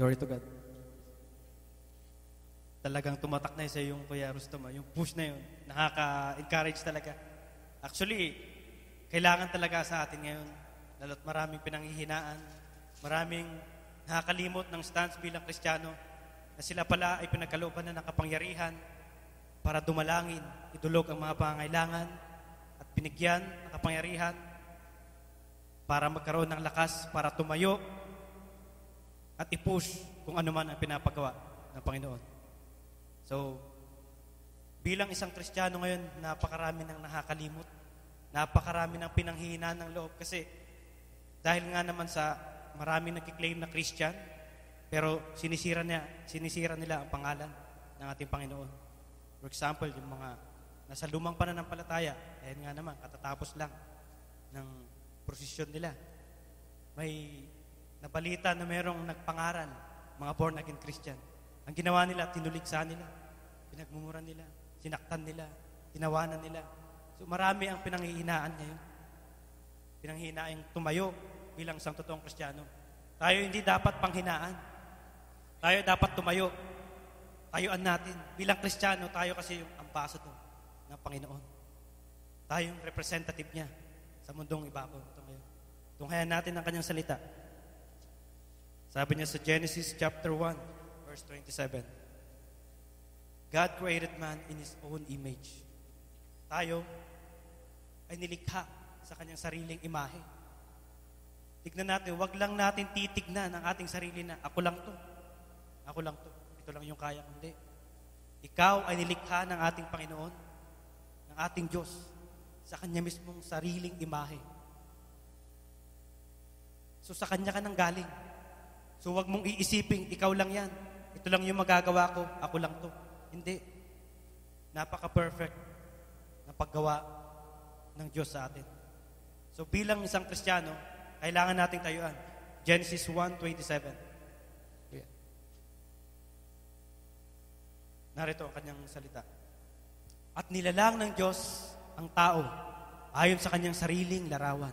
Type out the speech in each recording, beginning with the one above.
Glory to God. Talagang tumatak na sa yung Kuya Rustom, yung push na yun. Nakaka-encourage talaga. Actually, kailangan talaga sa atin ngayon. Lalo't maraming pinanghihinaan, maraming nakakalimot ng stance bilang Kristiyano na sila pala ay pinagkalooban na ng kapangyarihan para dumalangin, idulog ang mga pangangailangan at binigyan ng kapangyarihan para magkaroon ng lakas para tumayo at i-push kung ano man ang pinapagawa ng Panginoon. So, bilang isang Kristiyano ngayon, napakarami ng nakakalimot, napakarami ng pinanghihinaan ng loob kasi dahil nga naman sa maraming nagkiklaim na Christian, pero sinisira nila ang pangalan ng ating Panginoon. For example, yung mga nasa lumang pananampalataya, ayan nga naman, katatapos lang ng prosesyon nila. May nabalita na mayroong nagpangaral, mga born again Christian. Ang ginawa nila, tinuligsa nila, pinagmumura nila, sinaktan nila, tinawanan nila. So marami ang pinanghihinaan ngayon. Pinanghihinaan tumayo bilang isang totoong Kristiyano. Tayo hindi dapat panghinaan. Tayo dapat tumayo. Tayuan natin. Bilang Kristiyano, tayo kasi yung ambassador ng Panginoon. Tayo yung representative niya sa mundong ibabaw ito ngayon. Tunghayan natin ang kanyang salita. Sabi niya sa Genesis chapter 1, verse 27. God created man in His own image. Tayo ay nilikha sa kanyang sariling imahe. Tignan natin, wag lang natin titignan ang ating sarili na ako lang to. Ako lang to. Ito lang yung kaya ko. Hindi. Ikaw ay nilikha ng ating Panginoon, ng ating Diyos, sa kanya mismong sariling imahe. So sa kanya ka nang galing. So wag mong iisiping, ikaw lang yan. Ito lang yung magagawa ko, ako lang to. Hindi. Napaka-perfect na paggawa ng Diyos sa atin. So bilang isang Kristiyano, kailangan nating tayuan. Genesis 1:27. Yeah. Narito ang kanyang salita. At nilalang ng Diyos ang tao ayon sa kanyang sariling larawan.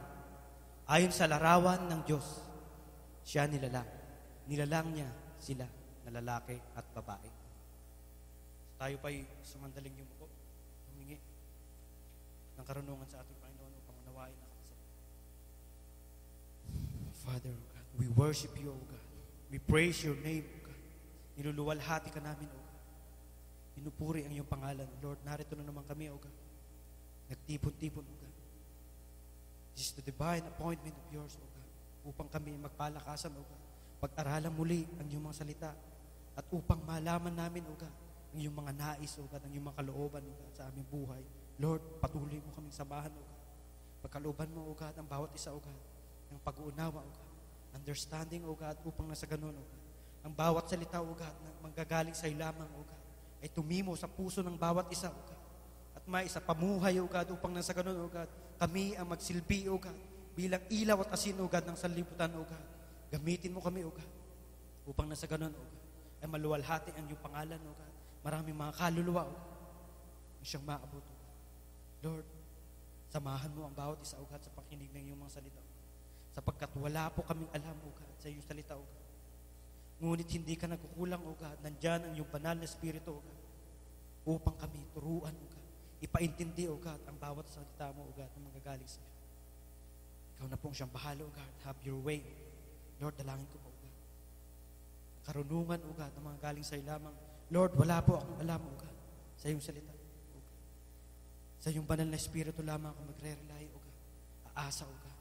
Ayon sa larawan ng Diyos, siya nilalang. Nilalang niya sila na lalaki at babae. So, tayo pa'y sumandaling yumuko, humingi ng karunungan sa ating Panginoon upang unawain ang kasal. Father, O God, we worship you, O God. We praise your name, O God. Niluluwalhati ka namin, O God. Pinupuri ang iyong pangalan. Lord, narito na naman kami, O God. Nagtipon-tipon, O God. This is the divine appointment of yours, O God. Upang kami magpalakasan, O God. Pag-aralan muli ang iyong mga salita at upang malaman namin, O God, ang iyong mga nais, O God, ang iyong mga kalooban, O God, sa aming buhay. Lord, patuloy mo kaming samahan, O God. Pagkalooban mo, O God, ang bawat isa, O God, ng pag-uunawa, O God, understanding, O God, upang nasa ganun, O God. Ang bawat salita, O God, na manggagaling sa iyo lamang, O God, ay tumimo sa puso ng bawat isa, O God. At may isa pamuhay, O God, upang nasa ganun, O God, kami ang magsilbi, O God, bilang ilaw at asin, O God, ng sanlibutan, O God. Gamitin mo kami, O God, upang nasa ganun, O God, ay maluwalhati ang iyong pangalan, O God. Maraming mga kaluluwa, O God, ang siyang maabot, O God. Lord, samahan mo ang bawat isa, O God, sa pakinig ng iyong mga salita, O God. Sapagkat wala po kaming alam, O God, sa iyong salita, O God. Ngunit hindi ka nagkukulang, O God. Nandyan ang iyong banal na Espiritu, O God, upang kami turuan, O God. Ipaintindi, O God, ang bawat salita mo, O God, na manggagaling sa iyo. Ikaw na pong siyang bahala, O God. Have your way. Lord, dalangin ko po, O God. Karunungan, O God, na mga galing sa iyo lamang. Lord, wala po akong alam, O God, sa iyong salita, O God. Sa iyong banal na Espiritu lamang ako magre-rely, O God. Aasa, O God.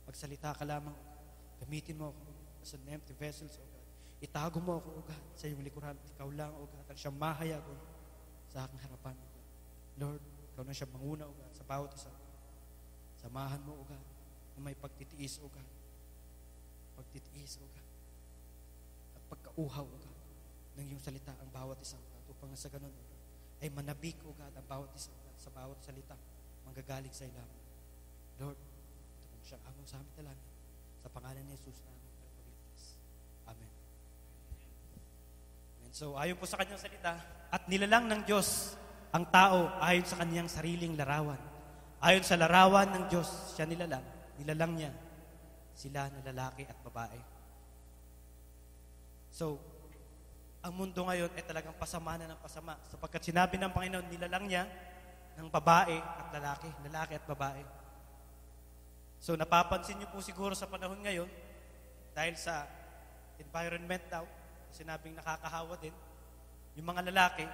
Magsalita ka lamang, O God. Gamitin mo ako as an empty vessels, O God. Itago mo ako, O God, sa iyong likuran. Ikaw lang, O God, ang siyang mahayag, O God, sa aking harapan, O God. Lord, ikaw na siyang manguna, O God, sa bawat isa. Samahan mo, O God, na may pagtitiis, O God. Pagtitiis, O God. At pagkauhaw, O God, ng iyong salita ang bawat isa, O God. Upang sa ganun, O God, ay manabik, O God, ang bawat isa, O God, sa bawat salita manggagaling sa ilang. Lord, ito pong siyang among sa aming dalangin. Sa pangalan ni Jesus namin pagligtas. Amen. Amen. So, ayon po sa kanyang salita, at nilalang ng Diyos ang tao ayon sa kanyang sariling larawan. Ayon sa larawan ng Diyos, siya nilalang niya sila na lalaki at babae. So, ang mundo ngayon ay talagang pasama na ng pasama sapagkat sinabi ng Panginoon, nilalang niya ng babae at lalaki at babae. So, napapansin niyo po siguro sa panahon ngayon, dahil sa environment daw, sinabing nakakahawa din, yung mga lalaki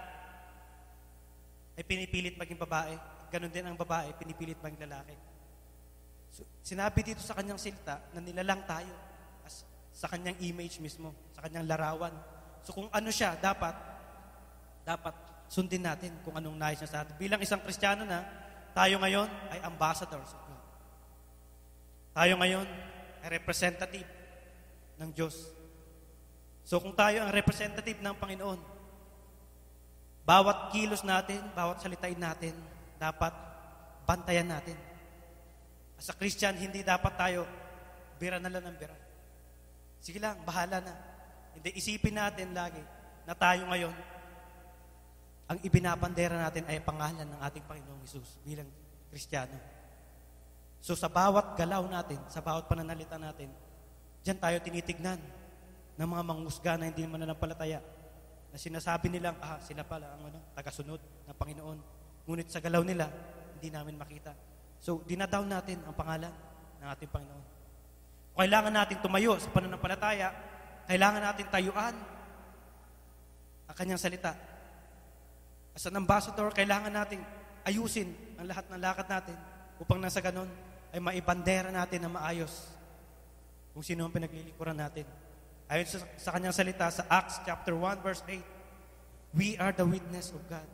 ay pinipilit maging babae. Ganon din ang babae, pinipilit maging lalaki. So, sinabi dito sa kanyang silta na nilalang tayo sa kanyang image mismo, sa kanyang larawan. So kung ano siya, dapat sundin natin kung anong nais niya sa atin. Bilang isang Kristiyano na, tayo ngayon ay ambassadors of God. Tayo ngayon ay representative ng Diyos. So kung tayo ang representative ng Panginoon, bawat kilos natin, bawat salitain natin, dapat bantayan natin. As a Christian, hindi dapat tayo bira na lang ng bira. Sige lang, bahala na. Hindi, isipin natin lagi na tayo ngayon, ang ibinabandera natin ay pangalan ng ating Panginoong Hesus bilang Kristiyano. So sa bawat galaw natin, sa bawat pananalita natin, diyan tayo tinitignan ng mga manghusga na hindi mananampalataya na sinasabi nilang, sila pala ang tagasunod ng Panginoon. Ngunit sa galaw nila, hindi namin makita. So, dinadown natin ang pangalan ng ating Panginoon. Kung kailangan natin tumayo sa pananampalataya, kailangan natin tayuan ang kanyang salita. As an ambassador, kailangan natin ayusin ang lahat ng lakad natin upang nasa ganon ay maibandera natin na maayos kung sino ang pinaglilikuran natin. Ayon sa kanyang salita sa Acts chapter 1 verse 8, we are the witness of God.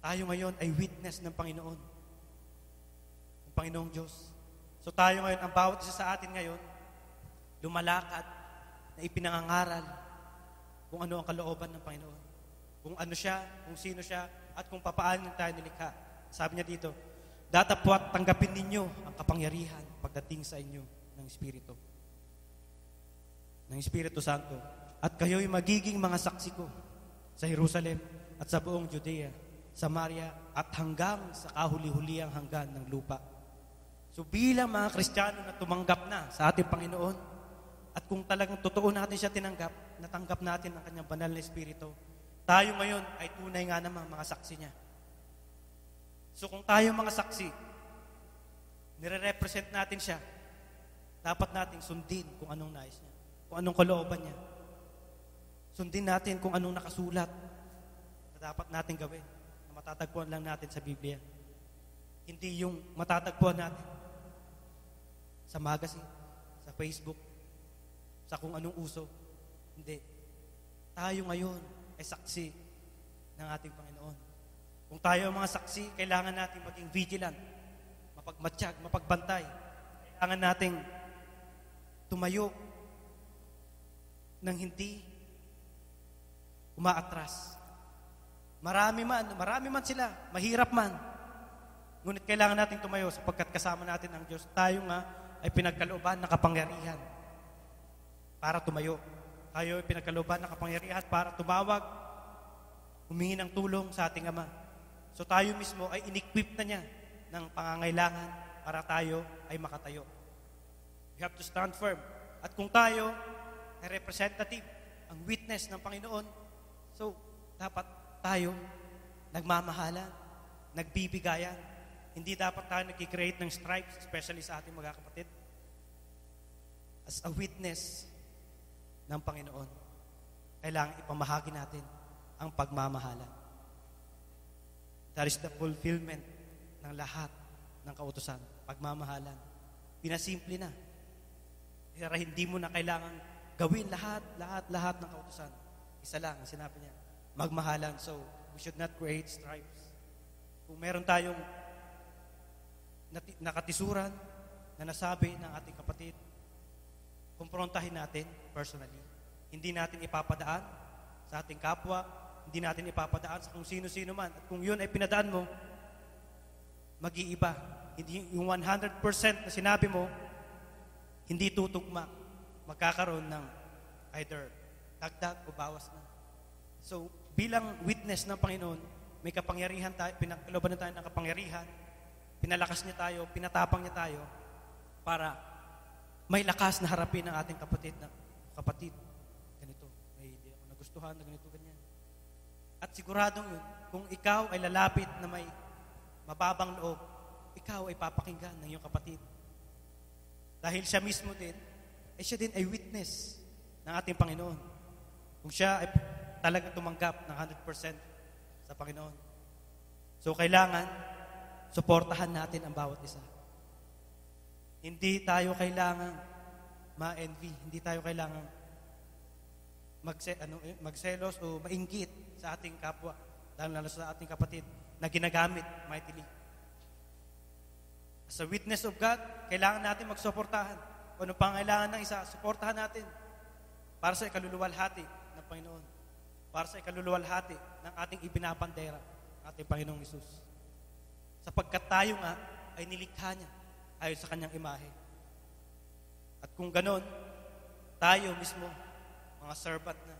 Tayo ngayon ay witness ng Panginoon. Ng Panginoong Diyos. So tayo ngayon, ang bawat isa sa atin ngayon, lumalakad na ipinangangaral kung ano ang kalooban ng Panginoon. Kung ano siya, kung sino siya, at kung papaano tayo nilikha. Sabi niya dito, datapwat tanggapin ninyo ang kapangyarihan pagdating sa inyo ng Espiritu. Ng Espiritu Santo. At kayo'y magiging mga saksi ko sa Jerusalem at sa buong Judea, Samaria, at hanggang sa kahuli-huliang hanggan ng lupa. So bilang mga Kristiyano na tumanggap na sa ating Panginoon, at kung talagang totoo natin siya tinanggap, natanggap natin ang kanyang banal na Espiritu, tayo ngayon ay tunay nga naman mga saksi niya. So kung tayo mga saksi, nire-represent natin siya, dapat nating sundin kung anong nais niya, kung anong kalooban niya. Sundin natin kung anong nakasulat na dapat natin gawin, na matatagpuan lang natin sa Biblia. Hindi yung matatagpuan natin sa magazine, sa Facebook, sa kung anong uso. Hindi. Tayo ngayon ay saksi ng ating Panginoon. Kung tayo ang mga saksi, kailangan natin maging vigilant, mapagmatsyag, mapagbantay. Kailangan nating tumayo ng hindi umaatras. Marami man sila, mahirap man. Ngunit kailangan nating tumayo sapagkat kasama natin ang Diyos. Tayo nga ay pinagkalooban ng kapangyarihan para tumayo. Tayo ay pinagkalooban ng kapangyarihan para tumawag, humingi ng tulong sa ating Ama. So tayo mismo ay in-equip na niya ng pangangailangan para tayo ay makatayo. We have to stand firm. At kung tayo ay representative, ang witness ng Panginoon, so dapat tayo nagmamahalan, nagbibigayan. Hindi dapat tayo nag-create ng stripes, especially sa ating mga kapatid. As a witness ng Panginoon, kailangan ipamahagi natin ang pagmamahalan. That is the fulfillment ng lahat ng kautusan, pagmamahalan. Pinasimple na. Pero hindi mo na kailangan gawin lahat ng kautusan. Isa lang ang sinabi niya, magmahalan. So, we should not create stripes. Kung meron tayong nakatisuran na nasabi ng ating kapatid, kumprontahin natin personally. Hindi natin ipapadaan sa ating kapwa, hindi natin ipapadaan sa kung sino-sino man. At kung yun ay pinadaan mo, mag-iiba. Hindi yung 100% na sinabi mo, hindi tutugma. Magkakaroon ng either dagdag o bawas na. So, bilang witness ng Panginoon, may kapangyarihan tayo, pinagkalooban tayo ng kapangyarihan, pinalakas niya tayo, pinatapang niya tayo para may lakas na harapin ang ating kapatid. Ganito. nagugustuhan na ganito, ganyan. At siguradong yun, kung ikaw ay lalapit na may mababang loob, ikaw ay papakinggan ng iyong kapatid. Dahil siya mismo din, siya din ay witness ng ating Panginoon. Kung siya ay talagang tumanggap ng 100% sa Panginoon. So kailangan, suportahan natin ang bawat isa. Hindi tayo kailangan ma-envy, hindi tayo kailangan magselos o mainggit sa ating kapwa, lalo sa ating kapatid na ginagamit mightily. As a witness of God, kailangan natin magsuportahan. Kung ano pangailangan ng isa, suportahan natin para sa ikaluluwalhati ng Panginoon. Para sa ikaluluwalhati ng ating ibinabandera, ating Panginoong Hesus. Sapagkat tayo nga ay nilikha niya ayon sa kanyang imahe. At kung ganon, tayo mismo, mga servant na.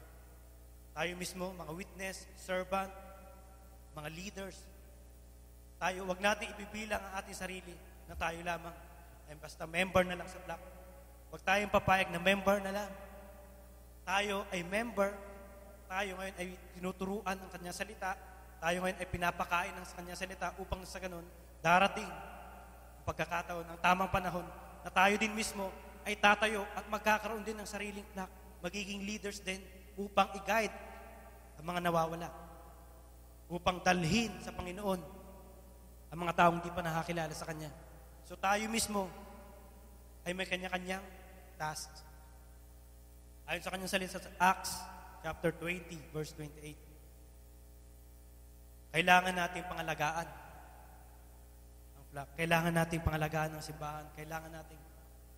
Tayo mismo, mga witness, servant, mga leaders. Tayo, wag natin ibibilang ang ating sarili na tayo lamang ay basta member na lang sa block. Wag tayong papayag na member na lang. Tayo ay member. Tayo ngayon ay tinuturuan ng kanyang salita. Tayo ngayon ay pinapakain ng kanyang salita upang sa ganon, darating ang pagkakataon ng tamang panahon na tayo din mismo ay tatayo at magkakaroon din ng sariling block. Magiging leaders din upang i-guide ang mga nawawala. Upang dalhin sa Panginoon ang mga taong di pa nakakilala sa Kanya. So tayo mismo ay may kanya-kanyang tasks. Ayon sa kanyang salita sa Acts chapter 20, verse 28. Kailangan natin pangalagaan ang flock. Kailangan natin pangalagaan ng simbahan. Kailangan natin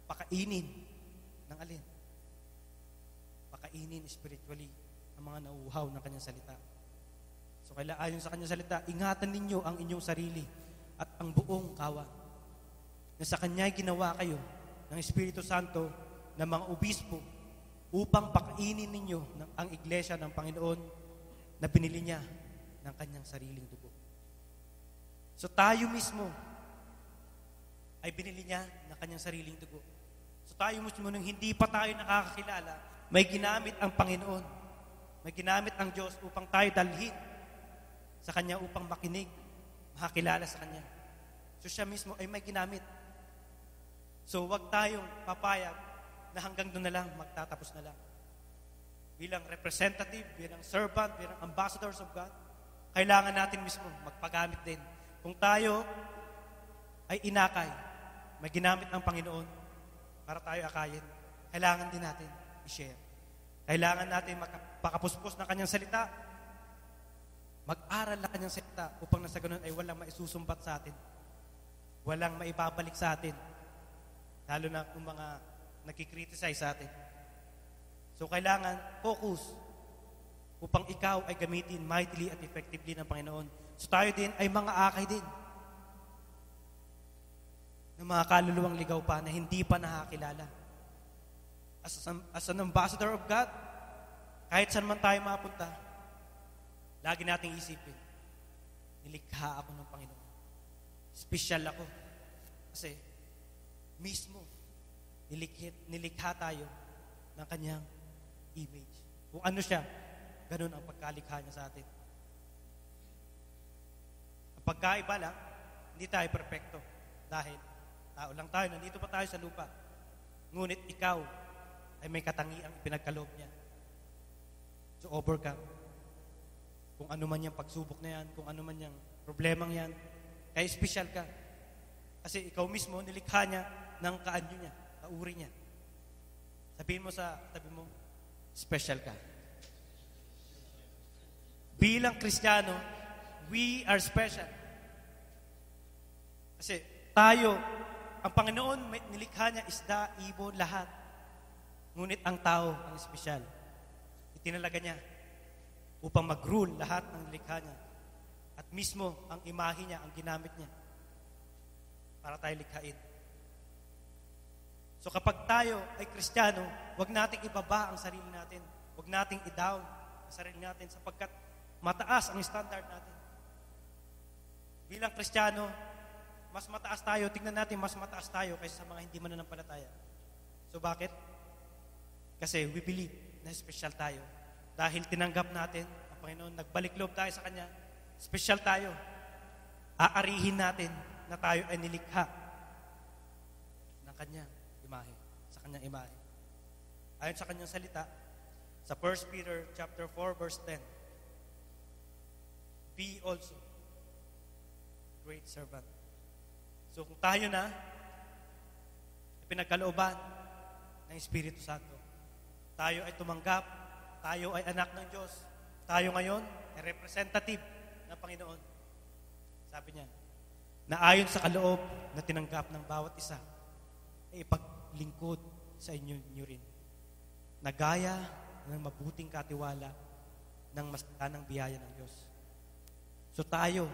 pakainin ng alin? Pakainin spiritually ang mga nauuhaw ng kanyang salita. So ayon sa kanyang salita, ingatan ninyo ang inyong sarili at ang buong kawan na sa kanya'y ginawa kayo ng Espiritu Santo na mga obispo upang pakainin ninyo ang iglesia ng Panginoon na binili niya ng kanyang sariling dugo. So tayo mismo ay binili niya ng kanyang sariling dugo. So tayo mismo nung hindi pa tayo nakakakilala, may ginamit ang Panginoon, may ginamit ang Diyos upang tayo dalhin sa Kanya upang makinig, makakilala sa Kanya. So siya mismo ay may ginamit. So wag tayong papayag na hanggang doon na lang, magtatapos na lang. Bilang representative, bilang servant, bilang ambassadors of God, kailangan natin mismo magpagamit din. Kung tayo ay inakay, may ginamit ang Panginoon para tayo akayin, kailangan din natin i-share. Kailangan natin magpakapuspos ng kanyang salita, mag-aral na kanyang salita upang nasa ganun ay walang maisusumbat sa atin. Walang maibabalik sa atin. Lalo na kung mga nakikriticize sa atin. So kailangan focus upang ikaw ay gamitin mightily at effectively ng Panginoon. So tayo din ay mga akay din ng mga kaluluwang ligaw pa na hindi pa nakakilala. As an ambassador of God, kahit saan man tayo mapunta, lagi nating isipin, nilikha ako ng Panginoon. Special ako. Kasi, mismo, nilikha tayo ng kanyang image. Kung ano siya, ganun ang pagkalikha niya sa atin. Ang pagkaiba lang, hindi tayo perfecto. Dahil, tao lang tayo, nandito pa tayo sa lupa. Ngunit ikaw ay may katangiang pinagkaloob niya. So overcome. Kung ano man yung pagsubok na yan, kung ano man yung problemang yan, kaya special ka. Kasi ikaw mismo, nilikha niya ng kaanyo niya, kauri niya. Sabihin mo sa tabi mo, special ka. Bilang Kristiyano, we are special. Kasi tayo, ang Panginoon, nilikha niya isda, ibon, lahat. Ngunit ang tao ang espesyal. Itinalaga niya upang mag-rule lahat ng likha niya. At mismo ang imahe niya, ang ginamit niya para tayo likhain. So kapag tayo ay Kristiyano, huwag nating ibaba ang sarili natin. Huwag nating i-down ang sarili natin sapagkat mataas ang standard natin. Bilang Kristiyano, mas mataas tayo. Tingnan natin, mas mataas tayo kaysa sa mga hindi mananampalataya. So bakit? Kasi we believe na special tayo dahil tinanggap natin ang Panginoon, nagbalik loob tayo sa Kanya, special tayo. Aarihin natin na tayo ay nilikha ng Kanyang imahe, sa Kanyang imahe. Ayon sa Kanyang salita, sa 1 Peter chapter 4 verse 10, be also great servant. So kung tayo na pinagkalooban ng Espiritu Santo, tayo ay tumanggap, tayo ay anak ng Diyos, tayo ngayon ay representative ng Panginoon. Sabi niya, na ayon sa kaloob na tinanggap ng bawat isa, ay ipaglingkod sa inyo rin, na gaya ng mabuting katiwala ng masaganang biyaya ng Diyos. So tayo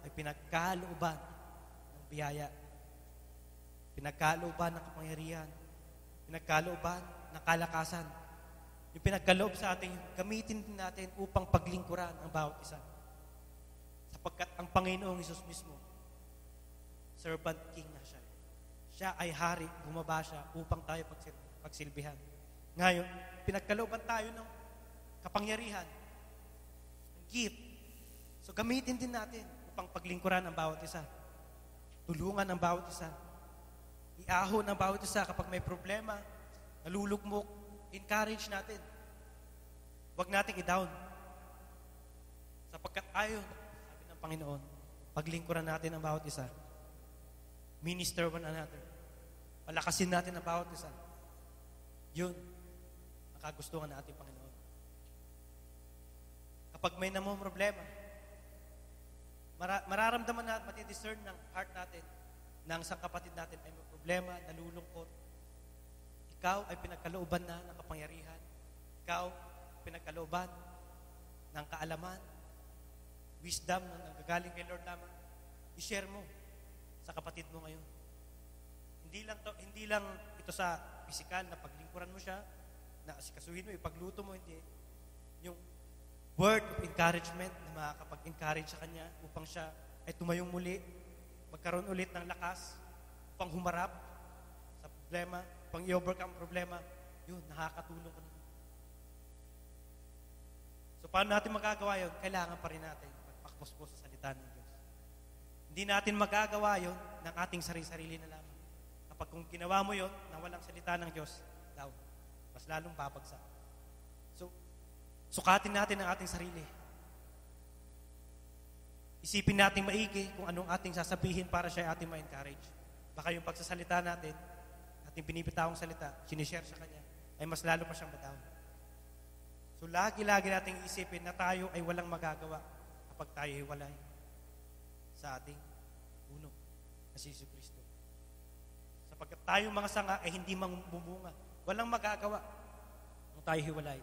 ay pinagkalooban ng biyaya, pinagkalooban ng kapangyarihan, pinagkalooban ng kalakasan. Yung pinagkaloob sa atin, gamitin din natin upang paglingkuran ang bawat isa. Sapagkat ang Panginoong Hesus mismo, servant king na siya. Siya ay hari, bumaba siya upang tayo pagsilbihan. Ngayon, pinagkalooban tayo ng kapangyarihan, ng gift. So gamitin din natin upang paglingkuran ang bawat isa. Tulungan ang bawat isa. Iahon ang bawat isa kapag may problema, nalulugmok, encourage natin. Huwag nating i-down. Sapagkat ayon, sabi ng Panginoon, paglingkuran natin ang bawat isa. Minister one another. Palakasin natin ang bawat isa. Yun, ang kagustuhan ng ating Panginoon. Kapag may namang problema, mararamdaman natin, matidiscern ng heart natin na ang isang kapatid natin ay may problema, nalulungkot. Ikaw ay pinagkalooban na ng kapangyarihan. Ikaw pinagkalooban ng kaalaman, wisdom na nanggagaling kay Lord lamang. I-share mo sa kapatid mo ngayon. Hindi lang ito sa physical na paglingkuran mo siya, na asikasuhin mo, ipagluto mo, hindi. Yung word of encouragement na makakapag-encourage sa kanya upang siya ay tumayong muli, magkaroon ulit ng lakas upang humarap sa problema, upang i-overcome problema, yun, nakakatulong ka naman. So, paano natin magagawa yun? Kailangan pa rin natin magpakpuspos sa salita ng Diyos. Hindi natin magagawa yun ng ating sarili-sarili na lamang. Kapag kung ginawa mo yun na walang salita ng Diyos, daw, mas lalong babagsak. So, sukatin natin ang ating sarili. Isipin natin maigi kung anong ating sasabihin para siya ating ma-encourage. Baka yung pagsasalita natin, ating binibitawang salita, sinishare sa kanya, ay mas lalo pa siyang madaw. So lagi-lagi nating isipin na tayo ay walang magagawa kapag tayo hiwalay sa ating puno na si Jesucristo. Sapagkat tayong mga sanga ay hindi bumunga. Walang magagawa kung tayo hiwalay.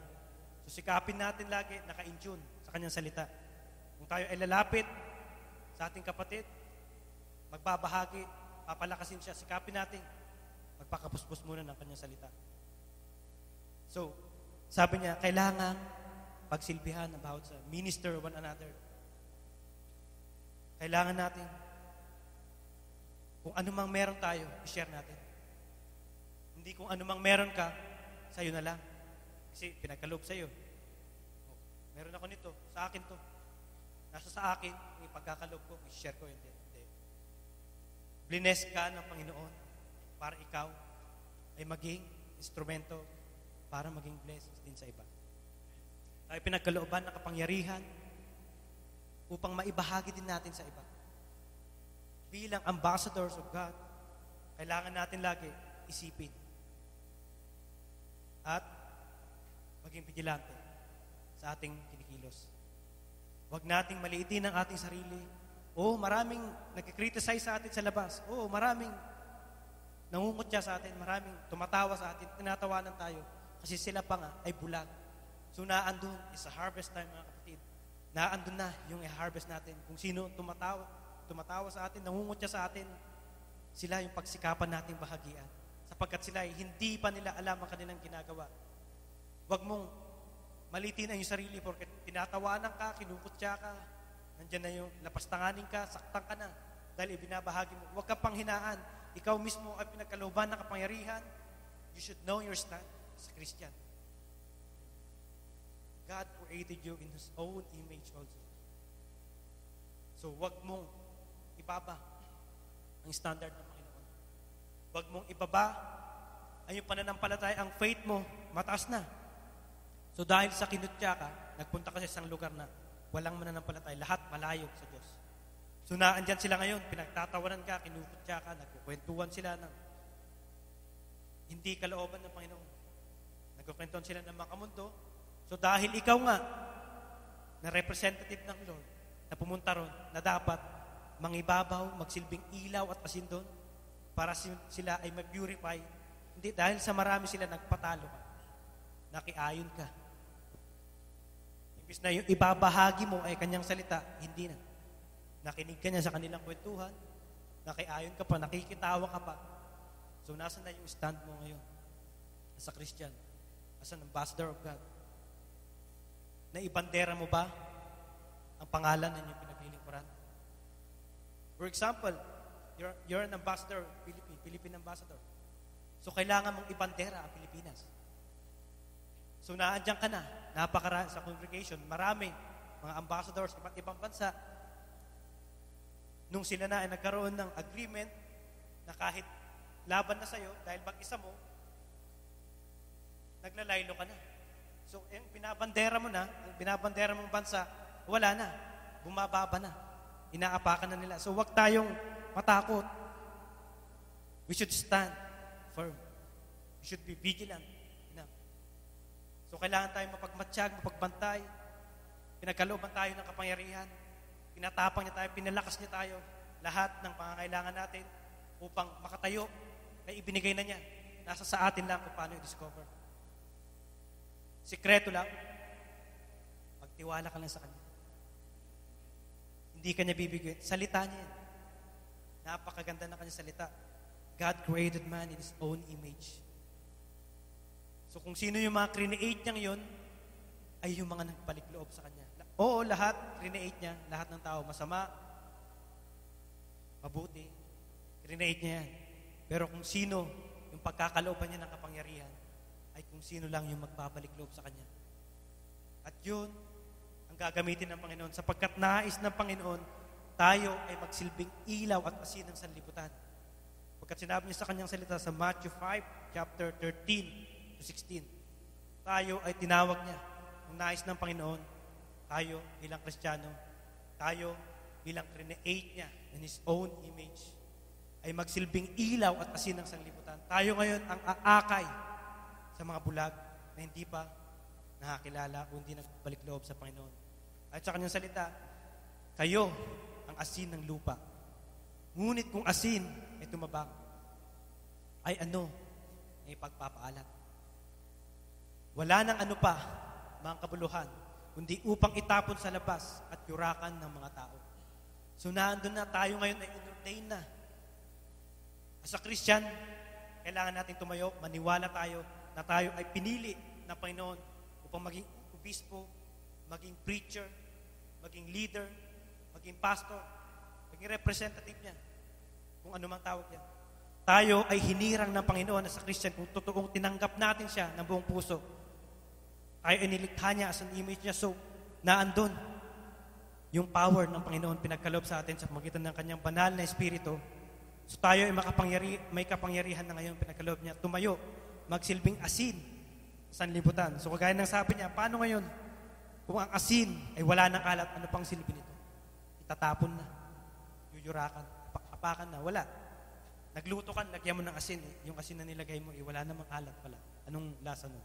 So sikapin natin lagi, naka-in-tune sa kanyang salita. Kung tayo ay lalapit sa ating kapatid, magbabahagi, papalakasin siya, sikapin natin, magpakapuspos muna ng kanyang salita. So, sabi niya, kailangan pagsilbihan ng bawat sa minister one another. Kailangan natin, kung anumang meron tayo, i-share natin. Hindi kung anumang meron ka, sa'yo na lang. Kasi pinagkaloob sa'yo. Oh, meron ako nito, sa akin to. Nasa sa akin, yung pagkakaloob ko, i-share ko, hindi. Blines ka ng Panginoon para ikaw ay maging instrumento para maging blessings din sa iba. Tayo pinagkalooban ng kapangyarihan upang maibahagi din natin sa iba. Bilang ambassadors of God, kailangan natin lagi isipin at maging vigilante sa ating kinikilos. Huwag nating maliitin ang ating sarili. Maraming nagkikriticize sa atin sa labas. Maraming nangungutya sa atin. Maraming tumatawa sa atin. Tinatawanan tayo. Kasi sila pa nga ay bulag. So naandun, is a harvest time mga kapatid. Naandun na yung i-harvest natin. Kung sino tumatawa sa atin, nangungutya sa atin, sila yung pagsikapan nating bahagian. Sapagkat sila ay hindi pa nila alam ang kanilang ginagawa. Huwag mong malitin ang iyong sarili porque tinatawanan ka, kinukutya ka, nandiyan na yung lapastanganin ka, saktan ka na dahil ibinabahagi mo. Huwag ka pang hinaan. Ikaw mismo ay pinagkalooban ng kapangyarihan. You should know your stand as a Christian. God created you in His own image also. So, wag mong ibaba ang standard ng Panginoon. Wag mong ibaba ang iyong pananampalataya, ang faith mo, mataas na. So, dahil sa kinutya ka, nagpunta ka sa isang lugar na walang mananampalataya, lahat malayo sa Diyos. So, naandyan sila ngayon, pinagtatawanan ka, kinukutya ka, nagkukwentuhan sila ng hindi kalooban ng Panginoon. Nagkukwentuhan sila ng mga mundo. So, dahil ikaw nga, na representative ng Lord, na pumunta ron, na dapat mangibabaw, magsilbing ilaw at asin doon, para sila ay mag-purify. Hindi, dahil sa marami sila nagpatalo ka. Nakiayon ka. Imbis na yung ibabahagi mo ay kanyang salita, hindi na. Nakinig ka niya sa kanilang kwentuhan, nakiayon ka pa, nakikitawa ka pa. So, nasa na yung stand mo ngayon? As a Christian, as an ambassador of God. Naibandera mo ba ang pangalan ng iyong pinaglilingkuran? For example, you're an ambassador, Philippine ambassador. So, kailangan mong ibandera ang Pilipinas. So, naandyan ka na, napakarami sa congregation, maraming mga ambassadors, iba't ibang bansa. Nung sila na ay nagkaroon ng agreement na kahit laban na sa'yo, dahil mag-isa mo, naglalaylo ka na. So, yung binabandera mo na, ang binabandera mong bansa, wala na. Bumababa na. Inaapakan na nila. So, huwag tayong matakot. We should stand firm. We should be vigilant. So, kailangan tayong mapagmatsyag, mapagbantay. Pinagkalooban tayo ng kapangyarihan. Pinatapang niya tayo, pinalakas niya tayo. Lahat ng pangangailangan natin upang makatayo ay ibinigay na niya. Nasa sa atin lang kung paano i-discover. Sikreto lang, magtiwala ka lang sa Kanya. Hindi ka niya bibigyan. Salita niya yan. Napakaganda ng Kanyang salita. God created man in His own image. So kung sino yung mga create niya yun, ay yung mga nagpalikoob sa Kanya. Oo, lahat, create niya. Lahat ng tao, masama, mabuti, create niya yan. Pero kung sino yung pagkakalooban niya ng kapangyarihan, ay kung sino lang yung magbabalik loob sa Kanya. At yun, ang gagamitin ng Panginoon. Sapagkat nais ng Panginoon, tayo ay magsilbing ilaw at asin ng sanlibutan. Pagkat sinabi niya sa Kanyang salita sa Matthew 5, chapter 13 to 16, tayo ay tinawag niya. Ang nais ng Panginoon, tayo bilang Kristiyano, tayo bilang create niya in His own image, ay magsilbing ilaw at asin ng sanlibutan. Tayo ngayon ang aakay sa mga bulag na hindi pa nakakilala o hindi nagbalik loob sa Panginoon. At sa Kanyang salita, kayo ang asin ng lupa. Ngunit kung asin ay tumabang, ay ano? Ay pagpapaalat. Wala nang ano pa, mga kabuluhan, kundi upang itapon sa labas at yurakan ng mga tao. So naandun na tayo ngayon ay inordain na. As a Christian, kailangan natin tumayo, maniwala tayo na tayo ay pinili ng Panginoon upang maging obispo, maging preacher, maging leader, maging pastor, maging representative niya, kung ano mang tawag yan. Tayo ay hinirang ng Panginoon as a Christian kung totoong tinanggap natin siya ng buong puso. Tayo ay nilikha niya as an image niya. So, naandun yung power ng Panginoon pinagkaloob sa atin sa pamagitan ng Kanyang banal na Espiritu. So, tayo ay may kapangyarihan na ngayon pinagkaloob niya. Tumayo, magsilbing asin sa sanlibutan. So, kagaya ng sabi niya, paano ngayon? Kung ang asin ay wala ng alat, ano pang silbi nito? Itatapon na. Yuyurakan. Apakan na. Wala. Nagluto ka, lagyan mo ng asin. Yung asin na nilagay mo, wala namang alat pala. Anong lasa nun?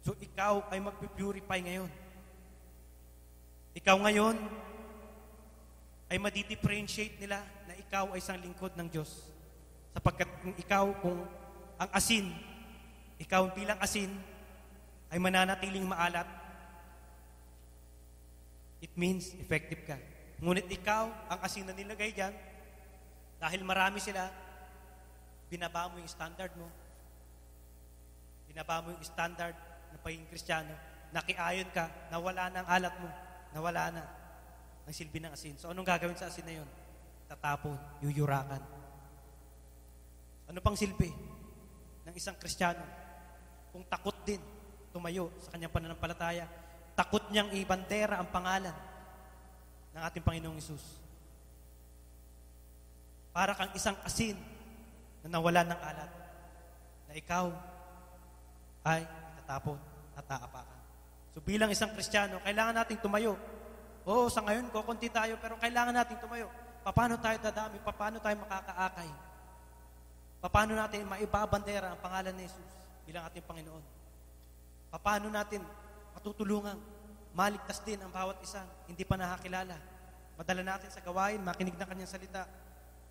So, ikaw ay magpipurify ngayon. Ikaw ngayon ay madi-differentiate nila na ikaw ay isang lingkod ng Diyos. Sapagkat kung ang asin, ikaw bilang asin, ay mananatiling maalat, it means effective ka. Ngunit ikaw, ang asin na nilagay dyan, dahil marami sila, binaba mo yung standard mo. Binaba mo yung standard ng pagiging Kristiyano. Nakiayon ka, nawala na ang alat mo. Nawala na ang silbi ng asin. So, anong gagawin sa asin na yun? Tatapon, yuyurakan. Ano pang silbi ng isang Kristiyano? Kung takot din tumayo sa kanyang pananampalataya. Takot niyang ibandera ang pangalan ng ating Panginoong Hesus. Para kang isang asin na nawala ng alat, na ikaw ay itatapon at aapakan. So bilang isang Kristiyano, kailangan nating tumayo. Oo, sa ngayon, kukunti tayo, pero kailangan nating tumayo. Paano tayo dadami? Paano tayo makakaakay? Paano natin maibabandera ang pangalan ni Jesus bilang ating Panginoon? Paano natin matutulungang maligtas din ang bawat isa, hindi pa nakakilala? Madala natin sa gawain, makinig ng kanyang salita,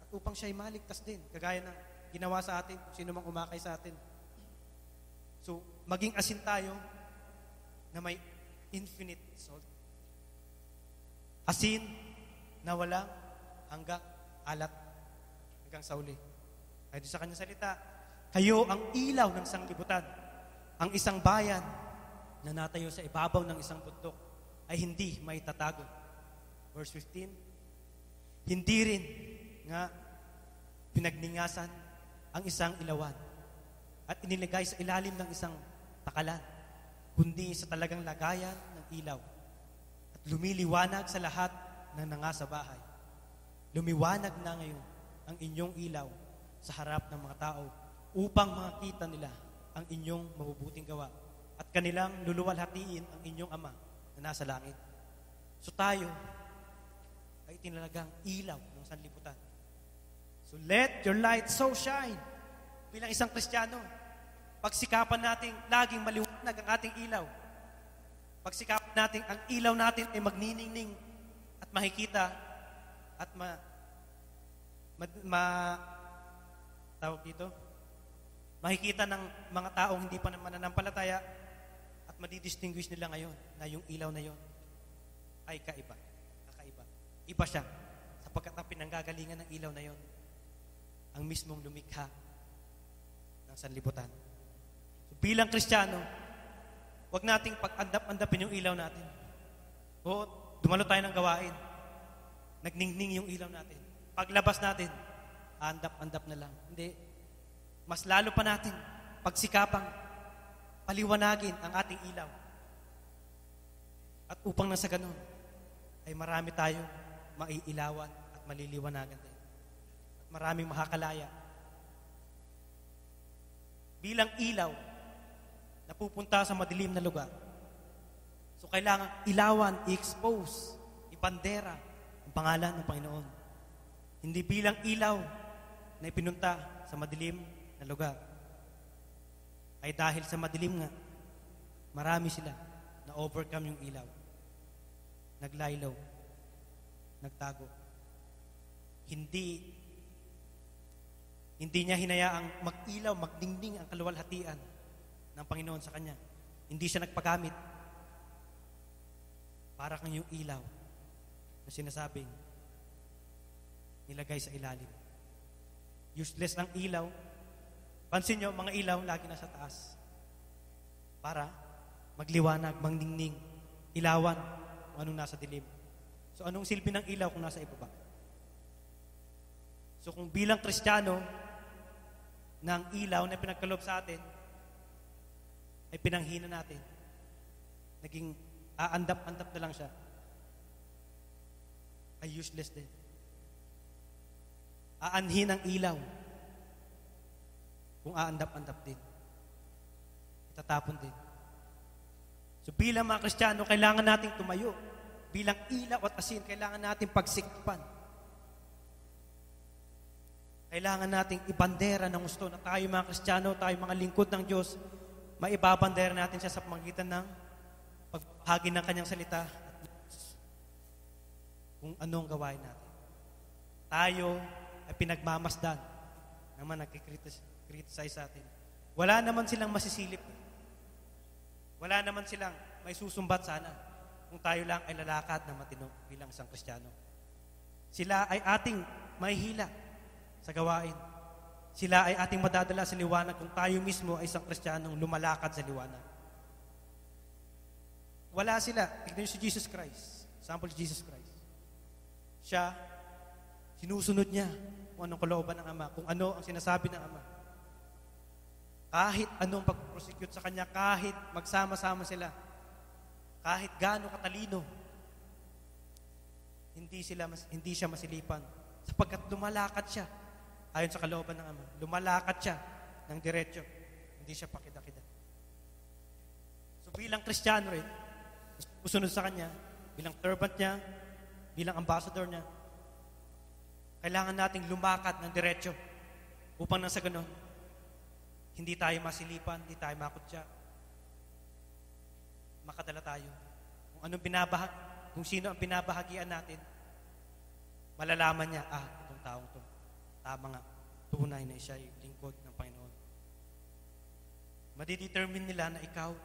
at upang siya ay maligtas din, kagaya ng ginawa sa atin, kung sino mang umakay sa atin. So, maging asin tayo na may infinite salt. Asin na walang hanggang alat, hanggang sa uli. Ay doon sa kanyang salita, kayo ang ilaw ng sanglibutan. Ang isang bayan na natayo sa ibabaw ng isang bundok ay hindi may tatago. Verse 15, hindi rin nga pinagningasan ang isang ilawan at inilagay sa ilalim ng isang takalan, kundi sa talagang lagayan ng ilaw at lumiliwanag sa lahat ng nangasa bahay. Lumiwanag na ngayon ang inyong ilaw sa harap ng mga tao upang makita nila ang inyong mabubuting gawa at kanilang luluwalhatiin ang inyong Ama na nasa langit. So tayo ay tinalagang ilaw ng sanlibutan. So let your light so shine. Bilang isang Kristiyano, pagsikapan natin laging maliwanag ang ating ilaw. Pagsikapan natin ang ilaw natin ay magniningning at makikita at tawag dito, makikita ng mga taong hindi pa mananampalataya at madidistinguish nila ngayon na yung ilaw na yon ay kakaiba. Iba siya sapagkat ang pinanggagalingan ng ilaw na yon ang mismong lumikha ng sanlibutan. So, bilang Kristiyano, huwag nating pag-andap-andapin yung ilaw natin. O dumalo tayo ng gawain, nagningning yung ilaw natin. Paglabas natin, andap-andap na lang. Hindi. Mas lalo pa natin pagsikapang paliwanagin ang ating ilaw. At upang nasa ganun, ay marami tayo maiilawan at maliliwanagan din. At maraming makakalaya. Bilang ilaw na pupunta sa madilim na lugar. So kailangan ilawan, i-expose, ibandera ang pangalan ng Panginoon. Hindi bilang ilaw na ipinunta sa madilim na lugar. Ay dahil sa madilim nga, marami sila na overcome yung ilaw. Naglaylaw, nagtago. Hindi niya hinayaang mag-ilaw, magdingding ang kaluwalhatian ng Panginoon sa kanya. Hindi siya nagpagamit para kang yung ilaw na sinasabing nilagay sa ilalim. Useless ang ilaw. Pansin nyo, mga ilaw lagi nasa taas para magliwanag, magdingding, ilawan kung anong nasa dilim. So anong silbi ng ilaw kung nasa ibaba? So kung bilang Kristiyano, ng ilaw na pinagkaloob sa atin ay pinanghina natin, naging aandap-andap na lang siya, ay useless din. Aanhin ang ilaw kung aandap-andap din. Itatapon din. So bilang mga Kristiyano, kailangan nating tumayo. Bilang ilaw at asin, kailangan nating pagsikpan. Kailangan nating ibandera ng gusto na tayo mga Kristiyano, tayo mga lingkod ng Diyos, maibabandera natin siya sa pamagitan ng pagbahagi ng kanyang salita at kung anong gawain natin. Tayo ay pinagmamasdan naman nagkikriticize sa atin. Wala naman silang masisilip. Wala naman silang may susumbat sana kung tayo lang ay lalakad na matino bilang isang Kristiyano. Sila ay ating mahihila sa gawain. Sila ay ating madadala sa liwanag kung tayo mismo ay isang Kristiyanong lumalakad sa liwanag. Wala sila. Tignan niyo si Jesus Christ. Sample si Jesus Christ. Siya, sinusunod niya kung anong kalooban ng Ama, kung ano ang sinasabi ng Ama. Kahit anong pag-prosecute sa kanya, kahit magsama-sama sila, kahit gaano katalino, hindi siya masilipan. Sapagkat lumalakad siya, ayon sa kalooban ng Ama, lumalakad siya ng diretso, hindi siya pakida-kida. So bilang Kristiyano rin, usunod sa kanya, bilang servant niya, bilang ambassador niya, kailangan nating lumakad ng diretso upang nang sa ganon, hindi tayo masilipan, hindi tayo makutya. Makadala tayo. Kung sino ang binabahagian natin, malalaman niya, itong taong to, tama nga, tunay na siya ay lingkod ng Panginoon. Madidetermine nila na ikaw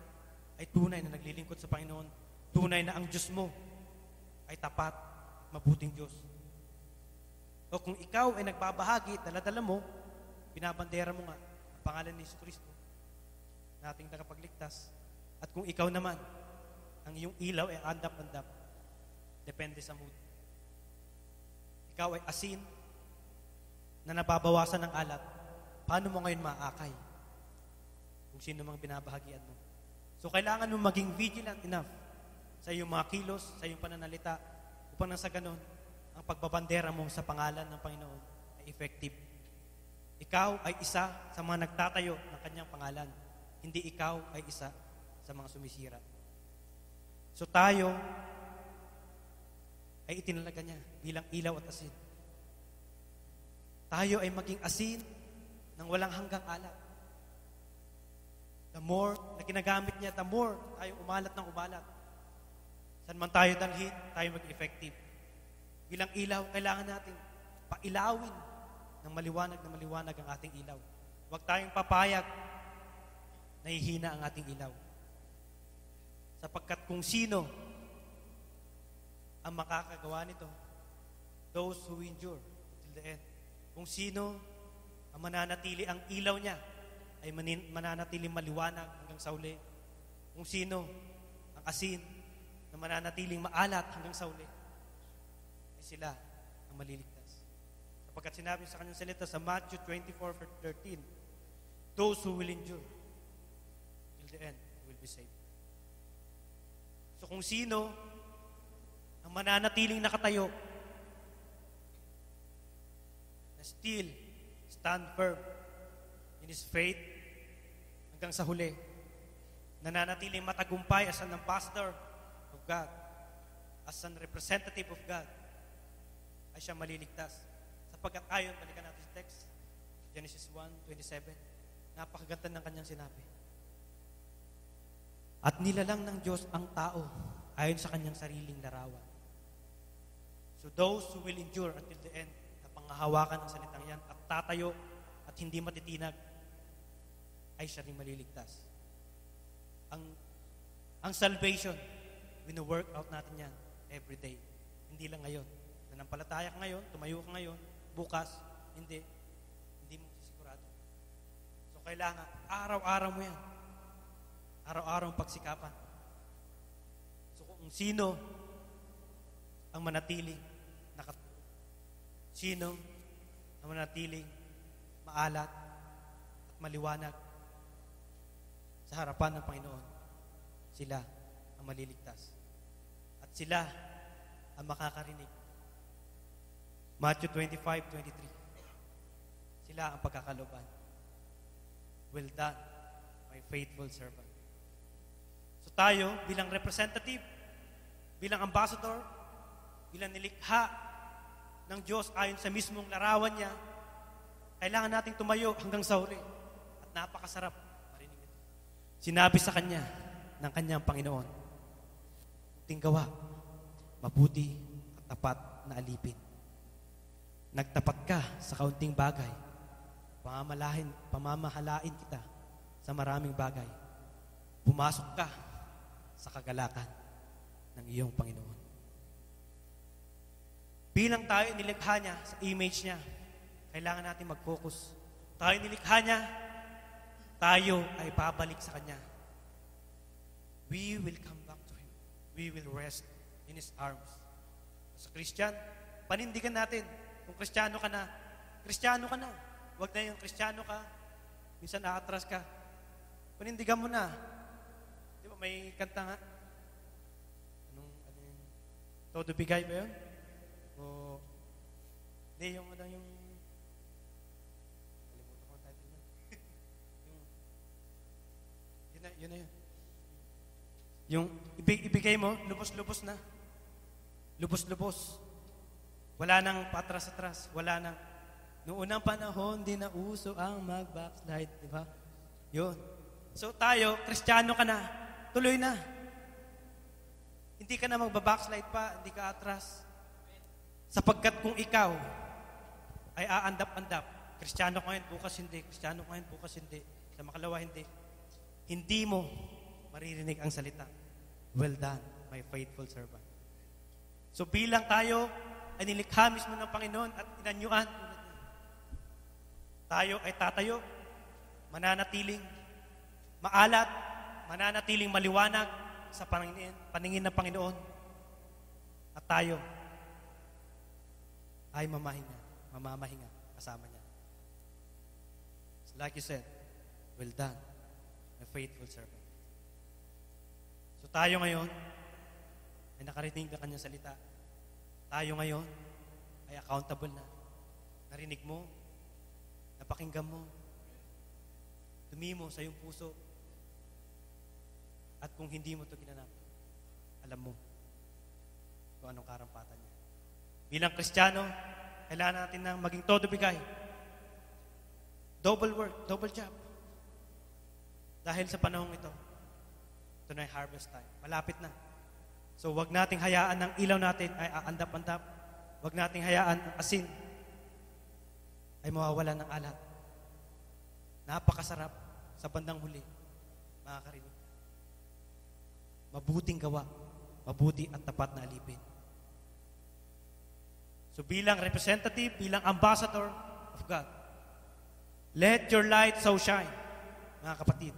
ay tunay na naglilingkod sa Panginoon, tunay na ang Diyos mo ay tapat, mabuting Diyos. O kung ikaw ay nagbabahagi, dala-dala mo, binabandera mo nga, pangalan ni Jesucristo na ating nakapagligtas. At kung ikaw naman, ang iyong ilaw ay andap-andap, depende sa mood. Ikaw ay asin na nababawasan ng alat, paano mo ngayon maakay kung sino mang binabahagian mo? So kailangan mo maging vigilant enough sa iyong mga kilos, sa iyong pananalita, upang nang sa ganon, ang pagbabandera mo sa pangalan ng Panginoon ay effective. Ikaw ay isa sa mga nagtatayo ng kanyang pangalan. Hindi ikaw ay isa sa mga sumisira. So tayo ay itinalaga niya bilang ilaw at asin. Tayo ay maging asin ng walang hanggang alat. The more na ginagamit niya, the more tayo umalat ng umalat. Saan man tayo dalhin, tayo mag-effective. Bilang ilaw, kailangan natin pailawin ng maliwanag ang ating ilaw. Huwag tayong papayag na hihina ang ating ilaw. Sapagkat kung sino ang makakagawa nito, those who endure till the end. Kung sino ang mananatili ang ilaw niya ay mananatili maliwanag hanggang sa uli. Kung sino ang asin na mananatiling maalat hanggang sa uli, ay sila ang maliligtas. Sapagkat sinabi sa kanyang salita sa Matthew 24:13, those who will endure till the end will be saved. So kung sino ang mananatiling nakatayo, na still stand firm in his faith hanggang sa huli, nananatiling matagumpay as an ambassador of God, as an representative of God, ay siya maliligtas. Sapagkat ayon, balikan natin sa text, Genesis 1:27, napakaganda ng kanyang sinabi. At nilalang ng Diyos ang tao ayon sa kanyang sariling larawan. So those who will endure until the end, na panghahawakan ng salitang yan at tatayo at hindi matitinag, ay siya rin maliligtas. Ang salvation, wino-work out natin yan every day. Hindi lang ngayon. Nanampalataya ka ngayon, tumayo ka ngayon, bukas, hindi mo sisigurado. So kailangan, araw-araw mo yan. Araw-araw ang pagsikapan. So kung sino ang manatiling sino ang manatiling maalat at maliwanag sa harapan ng Panginoon, sila ang maliligtas. At sila ang makakarinig. Matthew 25:23. Sila ang pagkakalooban. Well done, my faithful servant. So tayo, bilang representative, bilang ambassador, bilang nilikha ng Diyos ayon sa mismong larawan niya, kailangan nating tumayo hanggang sa huli. At napakasarap marinig ito. Sinabi sa kanya ng kanyang Panginoon, tinggawa, mabuti at tapat na alipin. Nagtapat ka sa kaunting bagay, pamamahalain kita sa maraming bagay. Pumasok ka sa kagalakan ng iyong Panginoon. Bilang tayo nilikha niya sa image niya, kailangan natin mag-focus. Tayo nilikha niya, tayo ay babalik sa Kanya. We will come back to Him. We will rest in His arms. Sa Christian, panindigan natin. Kung Kristiyano ka na. Huwag na yung Kristiyano ka, minsan naatras ka, panindigan mo na. Di ba may kanta nga? Ano yun? Todo bigay ba yun? O, hindi, yung kalimutan ko ang title yun. Yun na yun. Yung ibigay mo, lubos-lubos na. Lubos-lubos. Wala nang patras-atras. Wala nang, noong unang panahon, di na uso ang mag-backslide. Di ba? Yun. So tayo, Kristiyano ka na. Tuloy na. Hindi ka na magbabackslide pa, hindi ka atras. Sapagkat kung ikaw ay aandap-andap, Kristiyano ka ngayon, bukas hindi. Kristiyano ka ngayon, bukas hindi. Sa makalawa, hindi. Hindi mo maririnig ang salita. Well done, my faithful servant. So bilang tayo ay nilikha mismo ng Panginoon at inanyuan, tayo ay tatayo, mananatiling maalat, mananatiling maliwanag sa paningin ng Panginoon. At tayo ay mamamahinga kasama niya. So like you said, well done, my faithful servant. So tayo ngayon ay nakarinig ng kanyang salita. Tayo ngayon ay accountable na. Narinig mo, napakinggan mo, tumimo sa iyong puso. At kung hindi mo ito ginanap, alam mo kung anong karampatan niya. Bilang Kristiyano, kailangan natin ng maging todo bigay. Double work, double job. Dahil sa panahong ito na yung harvest time. Malapit na. So, wag nating hayaan ng ilaw natin ay aandap-andap. Wag nating hayaan ang asin ay mawawala ng alat. Napakasarap sa bandang huli, makakarinig. Mabuting gawa, mabuti at tapat na alipin. So, bilang representative, bilang ambassador of God, let your light so shine, mga kapatid.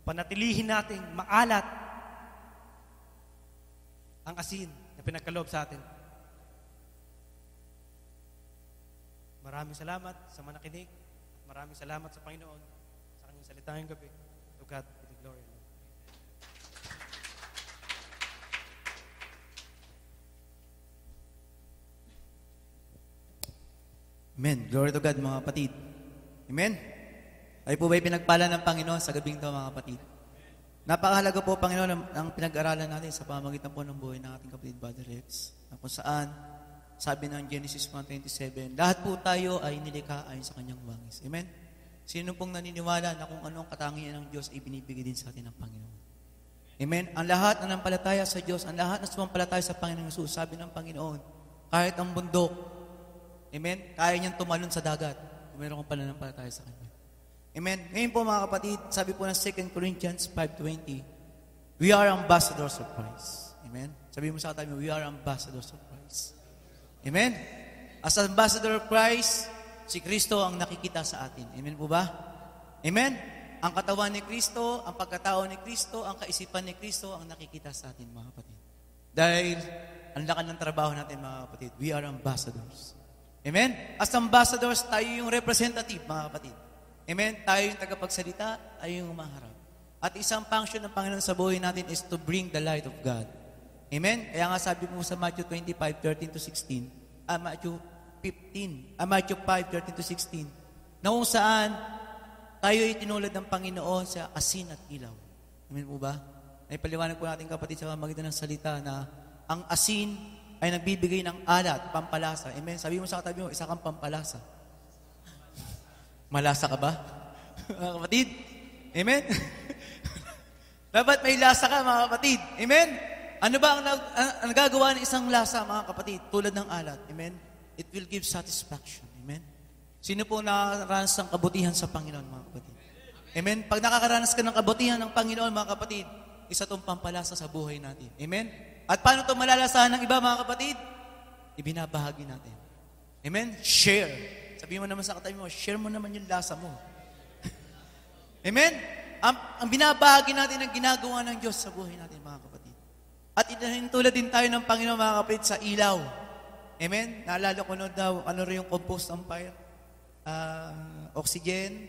Panatilihin nating maalat ang asin na pinagkaloob sa atin. Maraming salamat sa manakinig at maraming salamat sa Panginoon sa kanyang salita ngayong gabi. To God be the glory. Amen. Glory to God, mga kapatid. Amen. Ay po ba'y pinagpala ng Panginoon sa gabing ito, mga kapatid? Napakahalaga po, Panginoon, ang pinag-aralan natin sa pamamagitan po ng buhay ng ating kapatid, Brother Rex, na kung saan, sabi ng Genesis 1:27, lahat po tayo ay nilikha ayon sa kanyang wangis. Amen? Sino pong naniniwala na kung anong katangian ng Diyos ay binibigay din sa atin ng Panginoon? Amen? Ang lahat na nampalataya sa Diyos, ang lahat na sumampalataya sa Panginoon Jesus, sabi ng Panginoon, kahit ang bundok, amen, kaya niyang tumalon sa dagat kung meron kong pananampalataya sa Kanya. Amen. Ngayon po, mga kapatid, sabi po ng 2 Corinthians 5:20, we are ambassadors of Christ. Amen. Sabi mo sa katabi mo, we are ambassadors of Christ. Amen. As ambassador of Christ, si Kristo ang nakikita sa atin. Amen po ba? Amen. Ang katawan ni Kristo, ang pagkatao ni Kristo, ang kaisipan ni Kristo ang nakikita sa atin, mga kapatid. Dahil ang lakan ng trabaho natin, mga kapatid, we are ambassadors. Amen. As ambassadors, tayo yung representative, mga kapatid. Amen? Tayo yung tagapagsalita, tayo yung umaharap. At isang function ng Panginoon sa buhay natin is to bring the light of God. Amen? Kaya nga sabi mo sa Matthew 25:13-16, Matthew 5:13-16, na kung saan tayo ay tinulad ng Panginoon sa asin at ilaw. Amen po ba? Naipaliwanag po natin, kapatid, sa pamamagitan ng salita na ang asin ay nagbibigay ng alat, pampalasa. Amen? Sabi mo sa katabi mo, isa kang pampalasa. Malasa ka ba? Mga kapatid? Amen? Dapat may lasa ka, mga kapatid. Amen? Ano ba ang nagagawa ng isang lasa, mga kapatid? Tulad ng alat. Amen? It will give satisfaction. Amen? Sino po nakakaranas ng kabutihan sa Panginoon, mga kapatid? Amen? Pag nakakaranas ka ng kabutihan ng Panginoon, mga kapatid, isa itong pampalasa sa buhay natin. Amen? At paano ito malalasahan ng iba, mga kapatid? Ibinabahagi natin. Amen? Share. Sabi mo naman sa katabi mo, share mo naman yung lasa mo. Amen? Ang binabahagi natin ang ginagawa ng Diyos sa buhay natin, mga kapatid. At itinutulad din tayo ng Panginoon, mga kapatid, sa ilaw. Amen? Naalala ko noon daw, ano rin yung compost on fire? Oxygen?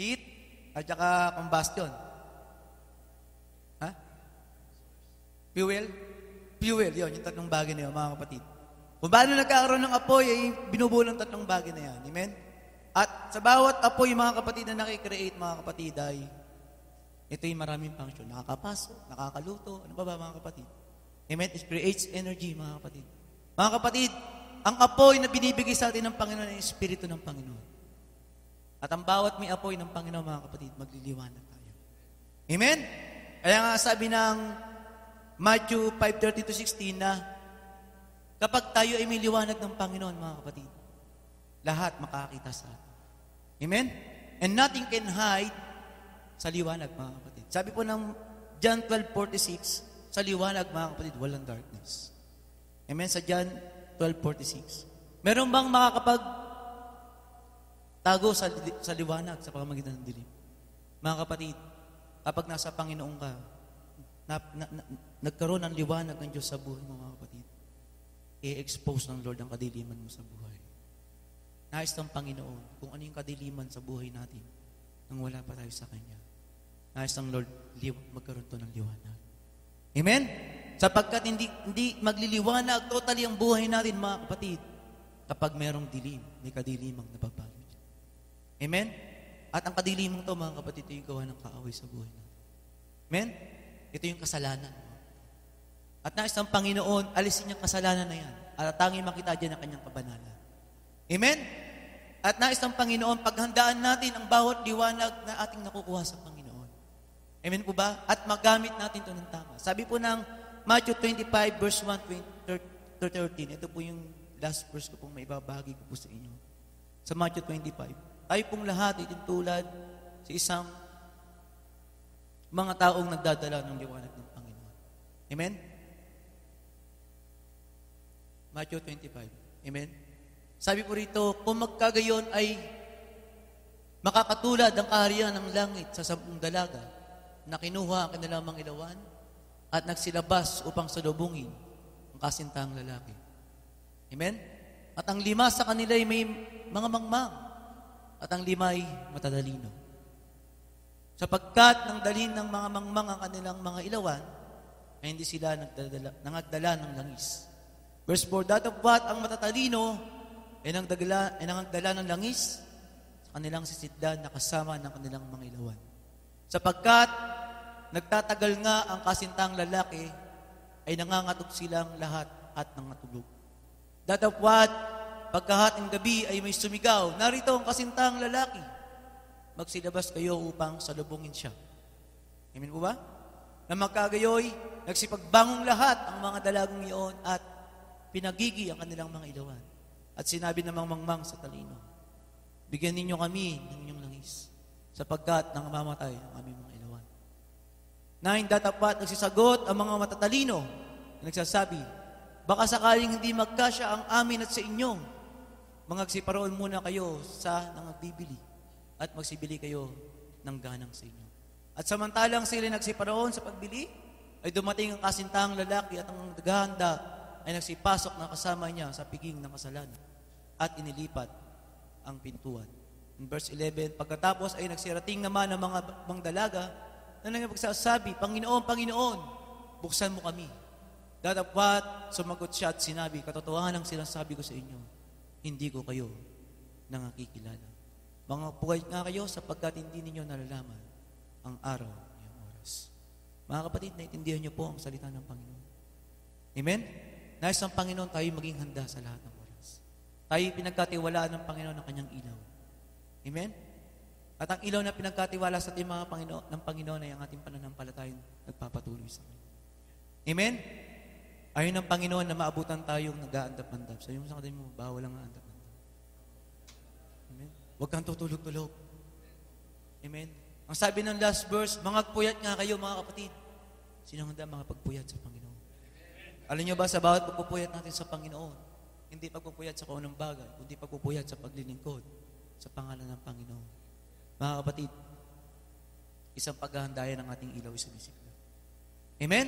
Heat at saka combustion. Ha? Fuel? Fuel, yun, yung tatlong bagay na yun, mga kapatid. Kung paano nagkakaroon ng apoy, ay binubuo ng tatlong bagay na yan. Amen? At sa bawat apoy, mga kapatid, na nakikreate, mga kapatid, ay ito yung maraming function. Nakakapaso, nakakaluto, ano ba mga kapatid? Amen? It creates energy, mga kapatid. Mga kapatid, ang apoy na binibigay sa atin ng Panginoon ay Espiritu ng Panginoon. At ang bawat may apoy ng Panginoon, mga kapatid, magliliwanag tayo. Amen? Kaya nga sabi ng Matthew 5:30-16 na kapag tayo ay may liwanag ng Panginoon, mga kapatid, lahat makakita sa atin. Amen? And nothing can hide sa liwanag, mga kapatid. Sabi po ng John 12:46, sa liwanag, mga kapatid, walang darkness. Amen? Sa John 12:46. Meron bang makakapag tago sa liwanag sa pamamagitan ng dilim? Mga kapatid, kapag nasa Panginoon ka, nagkaroon ng liwanag ng Diyos sa buhay mo, mga kapatid, i-expose ng Lord ang kadiliman mo sa buhay. Nais ng Panginoon kung ano yung kadiliman sa buhay natin nang wala pa tayo sa Kanya. Nais ng Lord magkaroon to ng liwanag. Amen? Sapagkat hindi magliliwanag totally ang buhay natin, mga kapatid, kapag merong dilim, may kadilimang nababalot. Amen? At ang kadilimang to, mga kapatid, ito yung gawa ng kaaway sa buhay natin. Amen? Ito yung kasalanan. At nais ng Panginoon, alisin yung kasalanan na yan. At tanging makita dyan ang kanyang kabanalan. Amen? At nais ng Panginoon, paghandaan natin ang bawat liwanag na ating nakukuha sa Panginoon. Amen po ba? At magamit natin ito ng tama. Sabi po ng Matthew 25, verse 1-13. Ito po yung last verse ko pong maibabahagi ko po sa inyo. Sa Matthew 25. Tayo pong lahat ay tulad sa isang mga taong nagdadala ng liwanag ng Panginoon. Amen? Matthew 25. Amen? Sabi po rito, kung magkagayon ay makakatulad ang kaharian ng langit sa 10 dalaga na kinuha ang kanilang mga ilawan at nagsilabas upang salubungin ang kasintahang lalaki. Amen? At ang 5 sa kanila ay may mga mangmang at ang 5 ay matadalino. Sapagkat nang dalhin ng mga mangmang ang kanilang mga ilawan, ay hindi sila nangagdala ng langis. Verse 4, datapwat ang matatalino ay nangagdala ng langis sa kanilang sisidlan na kasama ng kanilang mga ilawan. Sapagkat nagtatagal nga ang kasintang lalaki, ay nangangatok silang lahat at nangatulog. Datapwat, pagkahating gabi ay may sumigaw, narito ang kasintang lalaki. Magsilabas kayo upang salubungin siya. Amen po ba? Na magkagayoy, nagsipagbangong lahat ang mga dalagong iyon at pinagigi ang kanilang mga ilawan. At sinabi ng mangmang sa talino, bigyan ninyo kami ng inyong langis, sapagkat nangamamatay ang aming mga ilawan. 9, datapat, nagsisagot ang mga matatalino, nagsasabi, baka sakaling hindi magkasya ang amin at sa inyong, magsiparoon muna kayo sa nangagbibili, at magsibili kayo ng ganang sa inyo. At samantalang sila nagsiparoon sa pagbili, ay dumating ang kasintahang lalaki at ang naghahanda ay nagsipasok na kasama niya sa piging ng kasalanan at inilipat ang pintuan. In verse 11, pagkatapos ay nagsirating naman ang mga dalaga na nagpagsasabi, Panginoon, Panginoon, buksan mo kami. Datapwat, sumagot siya at sinabi, katotohanan ang sinasabi ko sa inyo, hindi ko kayo nangakikilala. Mga puway nga kayo sapagkat hindi ninyo nalalaman ang araw ng oras. Mga kapatid, naiintindihan niyo po ang salita ng Panginoon. Amen? Nais ng Panginoon tayo maging handa sa lahat ng oras. Tayo pinagkatiwalaan ng Panginoon ng kanyang ilaw. Amen? At ang ilaw na pinagkatiwala sa ating mga Panginoon ay ang ating pananampalatayang nagpapatuloy sa Kanya. Amen? Ayaw ng Panginoon na maabutan tayong nag-aandap-andap. Sabi mo sa kanila mo, bawal ang aandap-andap. Amen? Huwag kang tutulog-tulog. Amen? Ang sabi ng last verse, mangagpuyat nga kayo mga kapatid. Sino handa makapagpuyat sa Panginoon? Alam niyo ba sa bawat pagpupuyat natin sa Panginoon, hindi pagpupuyat sa kung anong bagay, kundi pagpupuyat sa paglilingkod sa pangalan ng Panginoon. Mga kapatid, isang paghahandayan ng ating ilaw sa bisikleta. Amen?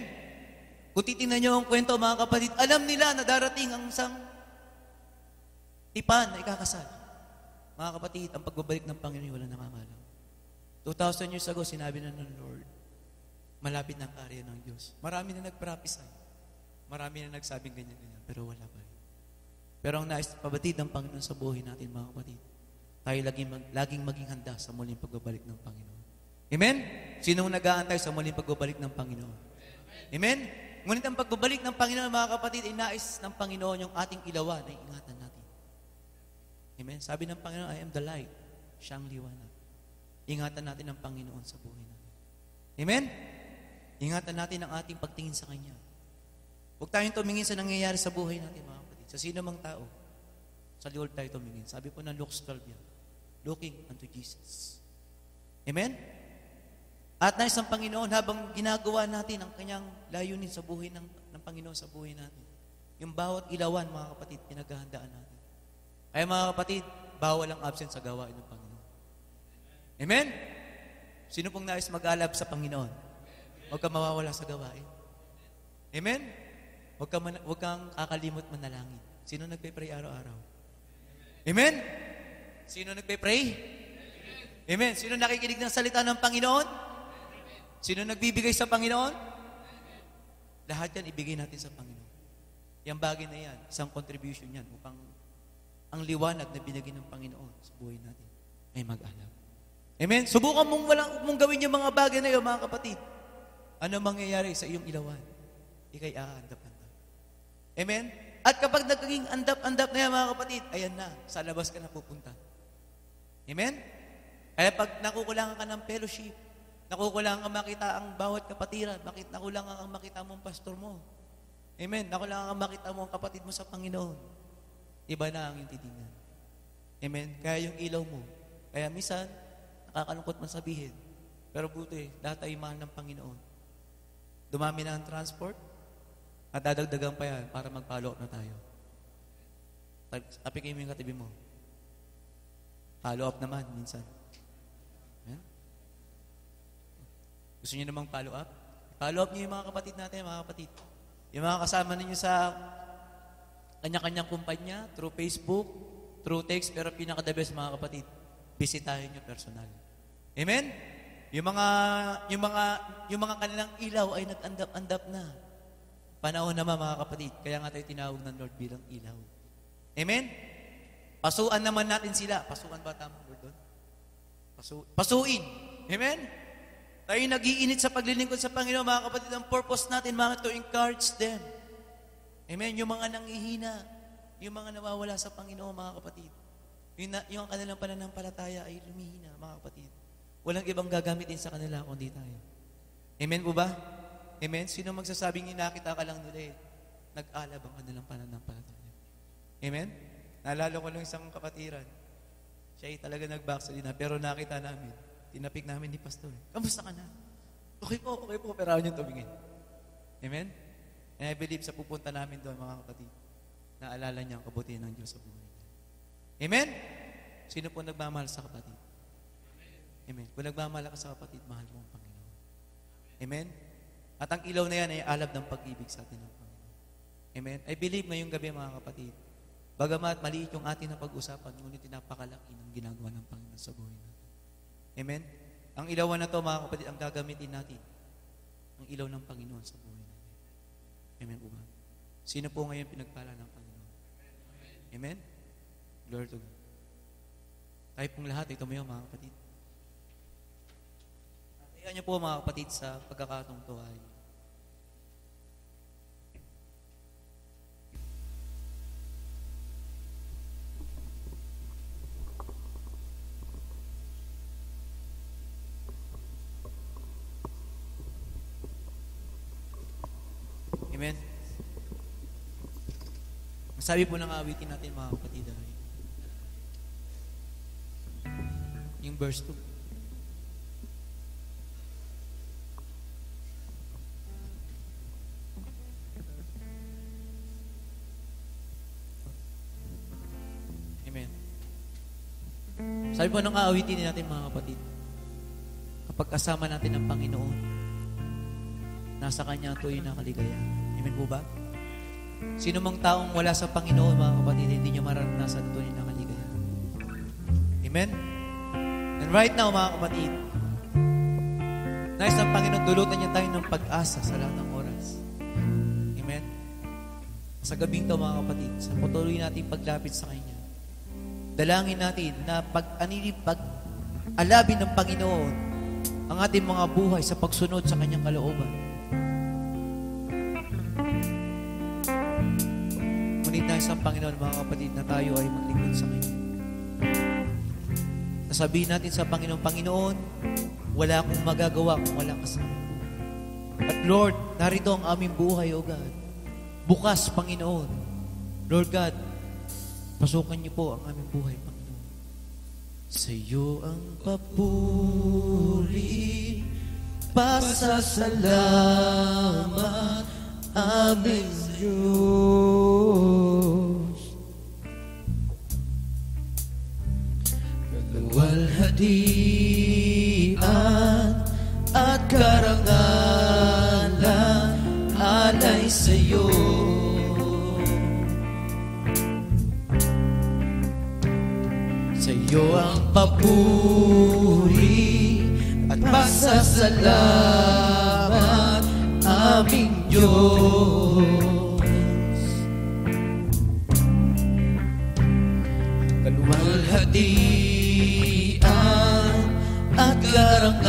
Kung titingnan niyo ang kwento, mga kapatid, alam nila na darating ang isang tipan na ikakasal. Mga kapatid, ang pagbabalik ng Panginoon, wala nakakalaw. 2,000 years ago, sinabi na ng Lord, malapit na ang karya ng Diyos. Marami na nag-prophesy. Marami na nagsabing ganyan-ganyan, pero wala pa rin. Pero ang nais pabatid ng Panginoon sa buhay natin, mga kapatid, tayo laging maging handa sa muling pagbabalik ng Panginoon. Amen? Sinong nag-aantay sa muling pagbabalik ng Panginoon? Amen? Ngunit ang pagbabalik ng Panginoon, mga kapatid, ay nais ng Panginoon yung ating ilawan ay ingatan natin. Amen? Sabi ng Panginoon, I am the light. Siyang liwanag. Ingatan natin ang Panginoon sa buhay natin. Amen? Ingatan natin ang ating pagtingin sa Kanya. Huwag tayong tumingin sa nangyayari sa buhay natin, mga kapatid. Sa sino mang tao, sa Lord tayo tumingin. Sabi po ng Luke 12 yan, looking unto Jesus. Amen? At nais ng Panginoon, habang ginagawa natin ang Kanyang layunin sa buhay ng Panginoon sa buhay natin, yung bawat ilawan, mga kapatid, pinaghahandaan natin. Ay mga kapatid, bawal ang absent sa gawain ng Panginoon. Amen? Sino pong nais mag-alab sa Panginoon? Huwag kang mawawala sa gawain. Amen? Huwag kang kakalimot manalangin. Sino nagpe-pray araw-araw? Amen? Sino nagpe-pray? Amen? Sino nakikinig ng salita ng Panginoon? Sino nagbibigay sa Panginoon? Lahat yan ibigay natin sa Panginoon. Yung bagay na yan, isang contribution yan upang ang liwanag na binigay ng Panginoon sa buhay natin ay mag-alab. Amen? Subukan mong gawin yung mga bagay na yun, mga kapatid. Ano mangyayari sa iyong ilawan? Ika'y aandap-andap. Amen? At kapag nagiging andap-andap na yan, mga kapatid, ayan na, sa labas ka na pupunta. Amen? Kaya pag nakukulangan ka ng fellowship, nakukulangan ka makita ang bawat kapatiran, nakukulangan kang makita mo ang pastor mo. Amen? Nakukulangan kang makita mo ang kapatid mo sa Panginoon. Iba na ang iyong titingnan. Amen? Kaya yung ilaw mo. Kaya minsan, nakakalungkot man sabihin, pero buti, lahat ay mahal ng Panginoon. Dumami na ang transport, at dadagdagan pa yan para mag-follow up na tayo. Apikin mo yung katibi mo. Follow up naman, minsan. Amen? Gusto niyo namang follow up? Follow up niyo yung mga kapatid natin, mga kapatid. Yung mga kasama ninyo sa kanya-kanyang kumpanya, through Facebook, through text, pero pinaka-the best, mga kapatid, bisitahin niyo personal. Amen? Yung mga kanilang ilaw ay nag-andap-andap na. Panahon naman, mga kapatid, kaya nga tayo tinawag ng Lord bilang ilaw. Amen? Pasuan naman natin sila. Pasuan ba tama word doon? Pasuin. Amen? Tayo nag-iinit sa paglilingkod sa Panginoon, mga kapatid. Ang purpose natin, mga to encourage them. Amen? Yung mga nanghihina, yung mga nawawala sa Panginoon, mga kapatid. Yung kanilang pananampalataya ay lumihina, mga kapatid. Walang ibang gagamitin sa kanila kundi tayo. Amen po ba? Amen? Sino magsasabing nakita ka lang nila nag-alab ang kanilang pananampalataya. Amen? Naalala ko lang isang kapatiran. Siya ay talaga nag-backslide na, pero nakita namin, tinapik namin ni Pastor. Kamusta ka na? Okay po, pero ayaw niyong tumingin. Amen? And I believe sa pupunta namin doon, mga kapatid, naalala niya ang kabutihan ng Diyos sa buhay niya. Amen? Sino po nagmamahal sa kapatid? Amen. Kung nagmamahal ka sa kapatid, mahal mo ang Panginoon. Amen? At ang ilaw na yan ay alab ng pag-ibig sa atin ng Panginoon. Amen? I believe ngayong gabi, mga kapatid, bagamat maliit yung atin na pag-usapan, ngunit napakalaki ng ginagawa ng Panginoon sa buhay natin. Amen? Ang ilawan na to, mga kapatid, ang gagamitin natin. Ang ilaw ng Panginoon sa buhay natin. Amen po ba? Sino po ngayon pinagpala ng Panginoon? Amen? Glory to God. Tayo pong lahat, ito mo yung mga kapatid. Kaya niyo po, mga kapatid, sa pagkakataong to ay Amen. Sabi po ng awitin natin, mga kapatid, ay yung verse 2. Amen. Sabi po ng aawitin natin, mga kapatid, kapag kasama natin ang Panginoon, nasa Kanya ang tuloy na kaligayahan. Amen po ba? Sino mang taong wala sa Panginoon, mga kapatid, hindi niya mararanasan ang tuloy na kaligayahan. Amen? And right now, mga kapatid, Nais ng Panginoon, dulutan niya tayo ng pag-asa sa lahat ng oras. Amen? Sa gabing to, mga kapatid, sa patuloy natin paglapit sa Kanya, dalangin natin na pag-alabin ng Panginoon ang ating mga buhay sa pagsunod sa Kanyang kalooban. Ngunit nais ng Panginoon, mga kapatid, na tayo ay maglingkod sa Kanya. Nasabihin natin sa Panginoon, Panginoon, wala akong magagawa kung walang kasama mo. At Lord, narito ang aming buhay, O God. Bukas, Panginoon. Lord God, pasukan niyo po ang aming buhay, Panginoon. Sa iyo ang papuri, pasasalamat, aming Diyos. Kaluwalhatian at karangalan alay sa iyo. Sa iyo ang papuri at pasasalamat, aming Diyos. Kaluwalhatian at karangalan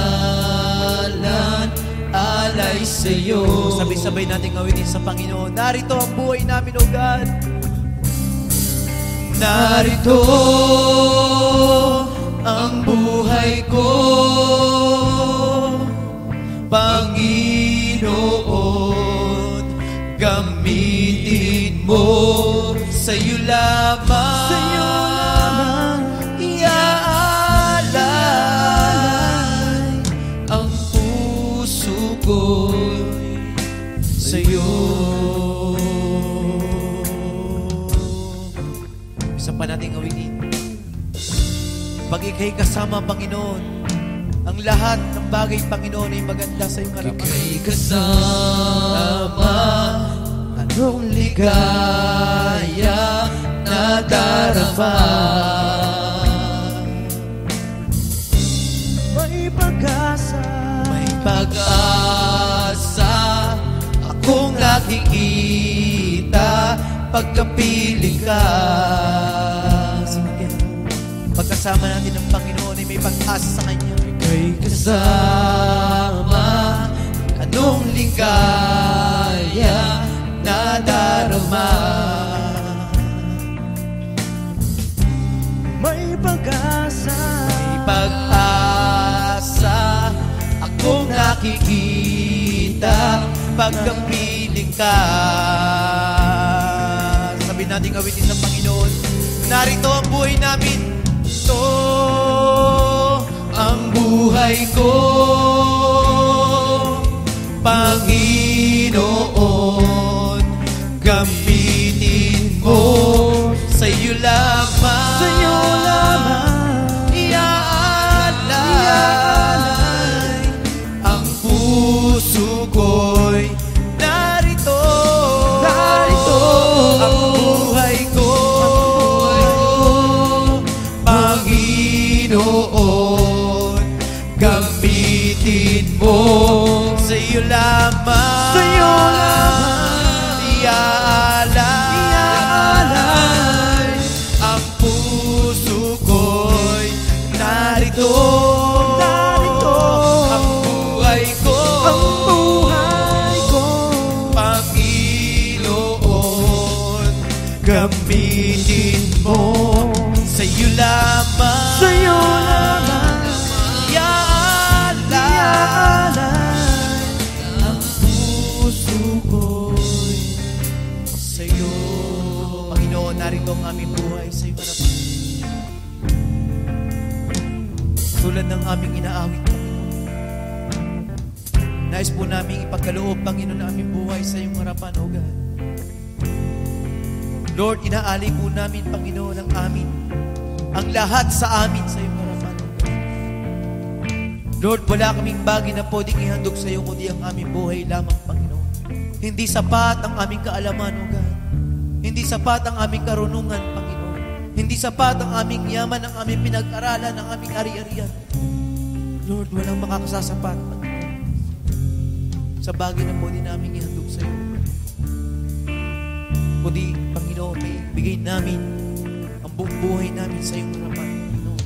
alay sa iyo. Sabay-sabay natin awitin sa Panginoon. Narito ang buhay namin, O God. Narito ang buhay ko, Panginoon, gamitin mo, sa iyo lamang iaalay ang puso ko'y sa iyo. Isa pa nating awitin. Pag ika'y kasama, Panginoon, ang lahat ng bagay, Panginoon, ay maganda sa iyong harapan. Ika'y kasama, anong ligaya na darama. May pag-asa, may pag-asa, akong nakikita pagkapiling ka. Pagkasama natin ng Panginoon ay may pag-asa sa Kanya. Ika'y kasama, anong ligaya na darama. May pag-asa, may pag-asa, akong nakikita pagkapiling ka. Sabi natin awitin ng Panginoon, narito ang buhay namin. Ito ang buhay ko, Panginoon, gamitin mo, sa iyo lamang, sa iyo lamang iaalay ang puso ko'y narito, narito ang buhay ko, Panginoon, gamitin mo, sa iyo lamang, sa iyo lamang iaalay ang puso ko'y narito, narito ang buhay ko, Panginoon, gamitin mo, sa iyo lamang, sa iyo lamang iaalay ang puso ko'y sa iyo. Panginoon, narito ang aming buhay sa iyo harapan. Tulad ng aming inaawit, nais po namin ipagkaloob, Panginoon, na aming buhay sa iyong harapan, O God. Lord, inaalay po namin, Panginoon, ang lahat sa amin sa iyong harapan. Lord, wala kaming bagay na pwedeng ihandog sa iyo kundi ang aming buhay lamang, Panginoon. Hindi sapat ang aming kaalaman, O God. Hindi sapat ang aming karunungan, Panginoon. Hindi sapat ang aming yaman, ang aming pinag-aralan, ang aming ari-arian. Lord, walang makakasasapat, Panginoon. sa bagay na pwede namin ihandog sa iyo. Kundi, Panginoon, may bigay namin ang buong buhay namin sa iyong harapan, Panginoon.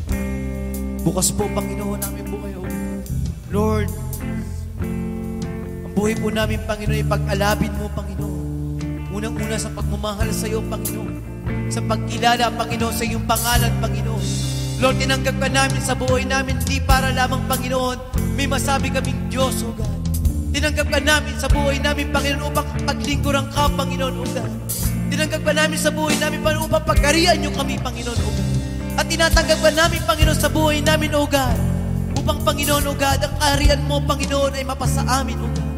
Bukas po, Panginoon, namin buhay, O Lord, ang buhay po namin, Panginoon, ipag-alabin mo, Panginoon. Unang-una sa pagmamahal sa iyo, Panginoon. Sa pagkilala, Panginoon, sa iyong pangalan, Panginoon. Lord, tinanggap ka namin sa buhay namin, hindi para lamang, Panginoon, may masabi kaming Diyos, O God. Tinanggap ka namin sa buhay namin, Panginoon, upang paglingkuran ka, Panginoon, O God. Tinanggap ka namin sa buhay namin, Panginoon, upang pagkarian niyo kami, Panginoon, O God. At tinatanggap ka namin, Panginoon, sa buhay namin, O God, upang, Panginoon, O God, ang kaharian mo, Panginoon, ay mapasa amin, O God.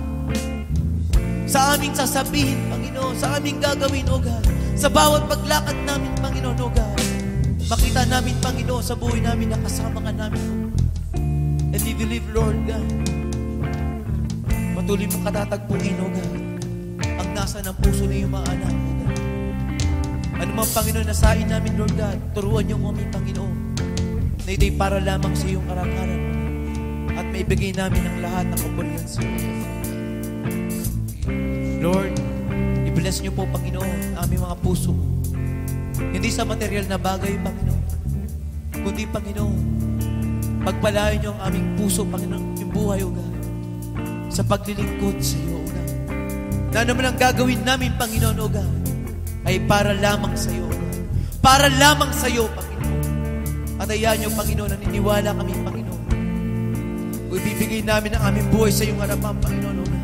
Sa aming sasabihin, Panginoon, sa aming gagawin, O God, sa bawat paglakad namin, Panginoon, O God, makita namin, Panginoon, sa buhay namin na kasama ka namin, O God. And we believe, Lord God, patuloy mo katatagpuin, O God, ang nasa ng puso na iyong mga anak, O God. Ano man, Panginoon, nasain namin, Lord God, turuan niyo kami, Panginoon, na ito'y para lamang sa iyong karangalan at maibigay namin ang lahat ng kapurihan sa iyo. Lord, i-bless niyo po, Panginoon, ang aming mga puso. Hindi sa material na bagay, Panginoon, kundi, Panginoon, pagpalain niyo ang aming puso, Panginoon, yung buhay, O God, sa paglilingkod sa iyo, O God. Na naman ang gagawin namin, Panginoon, O God, ay para lamang sa iyo, O God. Para lamang sa iyo, Panginoon. At ayahan niyo, Panginoon, naniniwala kami, Panginoon. O ibibigay namin ang aming buhay sa iyong harapan, Panginoon, O God.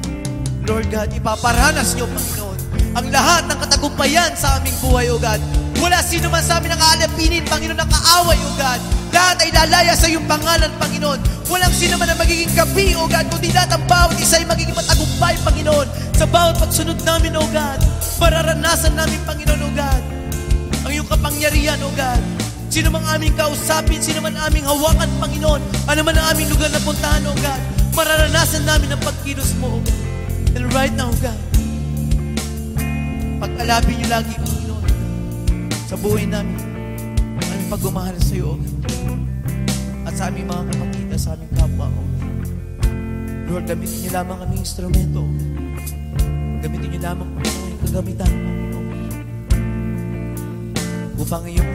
Lord God, ipaparanas niyo, Panginoon, ang lahat ng katagumpayan sa aming buhay, O God. Wala sino man sa amin ang aalapinin, Panginoon, ng kaaway, O God. Lahat ay lalaya sa iyong pangalan, Panginoon. Walang sino man ang magiging kapi, O God, kundi lahat ang bawat isa ay magiging matagumpay, Panginoon. Sa bawat pagsunod namin, O God, mararanasan namin, Panginoon, O God, ang iyong kapangyarihan, O God. Sino man aming kausapin, sino man aming hawakan, Panginoon, ano man ang aming lugar na puntahan, O God, mararanasan namin ang pagkilos mo, O God. And right now, God, pag-alapin niyo lagi, Panginoon, sa buhay namin, ang aming pagmamahal sa iyo, O God. At sa aming mga kapatid, sa aming kapwa, O God. Lord, gamitin niyo lamang aming instrumento, O God. Gamitin niyo lamang, Panginoon, yung kagamitan, Panginoon, upang iyong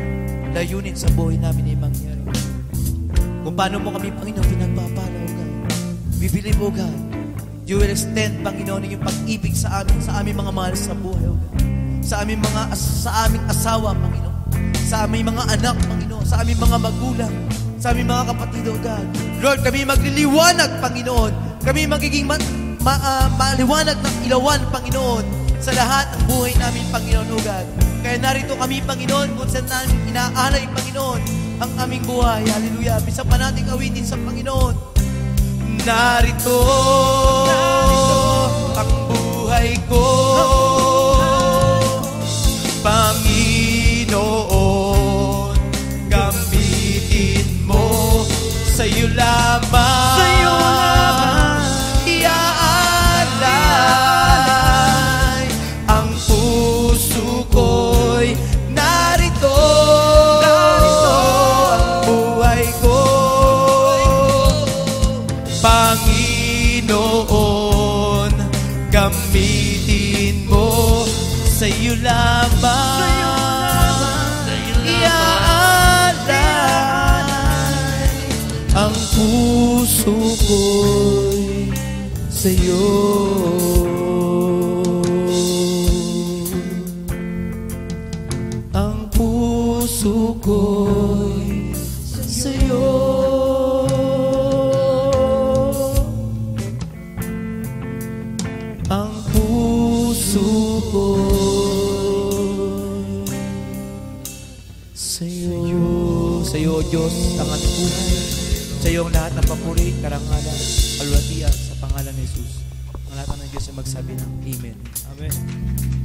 layunin sa buhay namin ay mangyari. Kung paano mo kami, Panginoon, pinagpapala, O God. We believe, O God, you will extend, Panginoon, yung pag-ibig sa amin, sa aming mga mahal sa buhay, O God. Sa aming asawa, Panginoon. Sa aming mga anak, Panginoon. Sa aming mga magulang. Sa aming mga kapatid, O God. Lord, kami magliliwanag, Panginoon. Kami magiging maliwanag ng ilawan, Panginoon, sa lahat ng buhay namin, Panginoon, O God. Kaya narito kami, Panginoon, kung saan namin inaalay, Panginoon, ang aming buhay. Hallelujah. Bisa pa natin awitin sa Panginoon. Narito ang buhay ko, Panginoon, gamitin mo, sa iyo lamang, iaalay ang puso ko'y narito ang buhay ko, Panginoon, gamitin mo, sa iyo lamang, iaalay ang puso ko'y sa iyo. Ang puso ko'y sa iyo. Ang puso ko sa iyo. Sa iyo, Diyos, ang ating buhay. Sa iyo ang lahat ng papuri, karangalan, alwatian sa pangalan ni Jesus. Ang lahat ng Diyos ay magsabi ng Amen. Amen.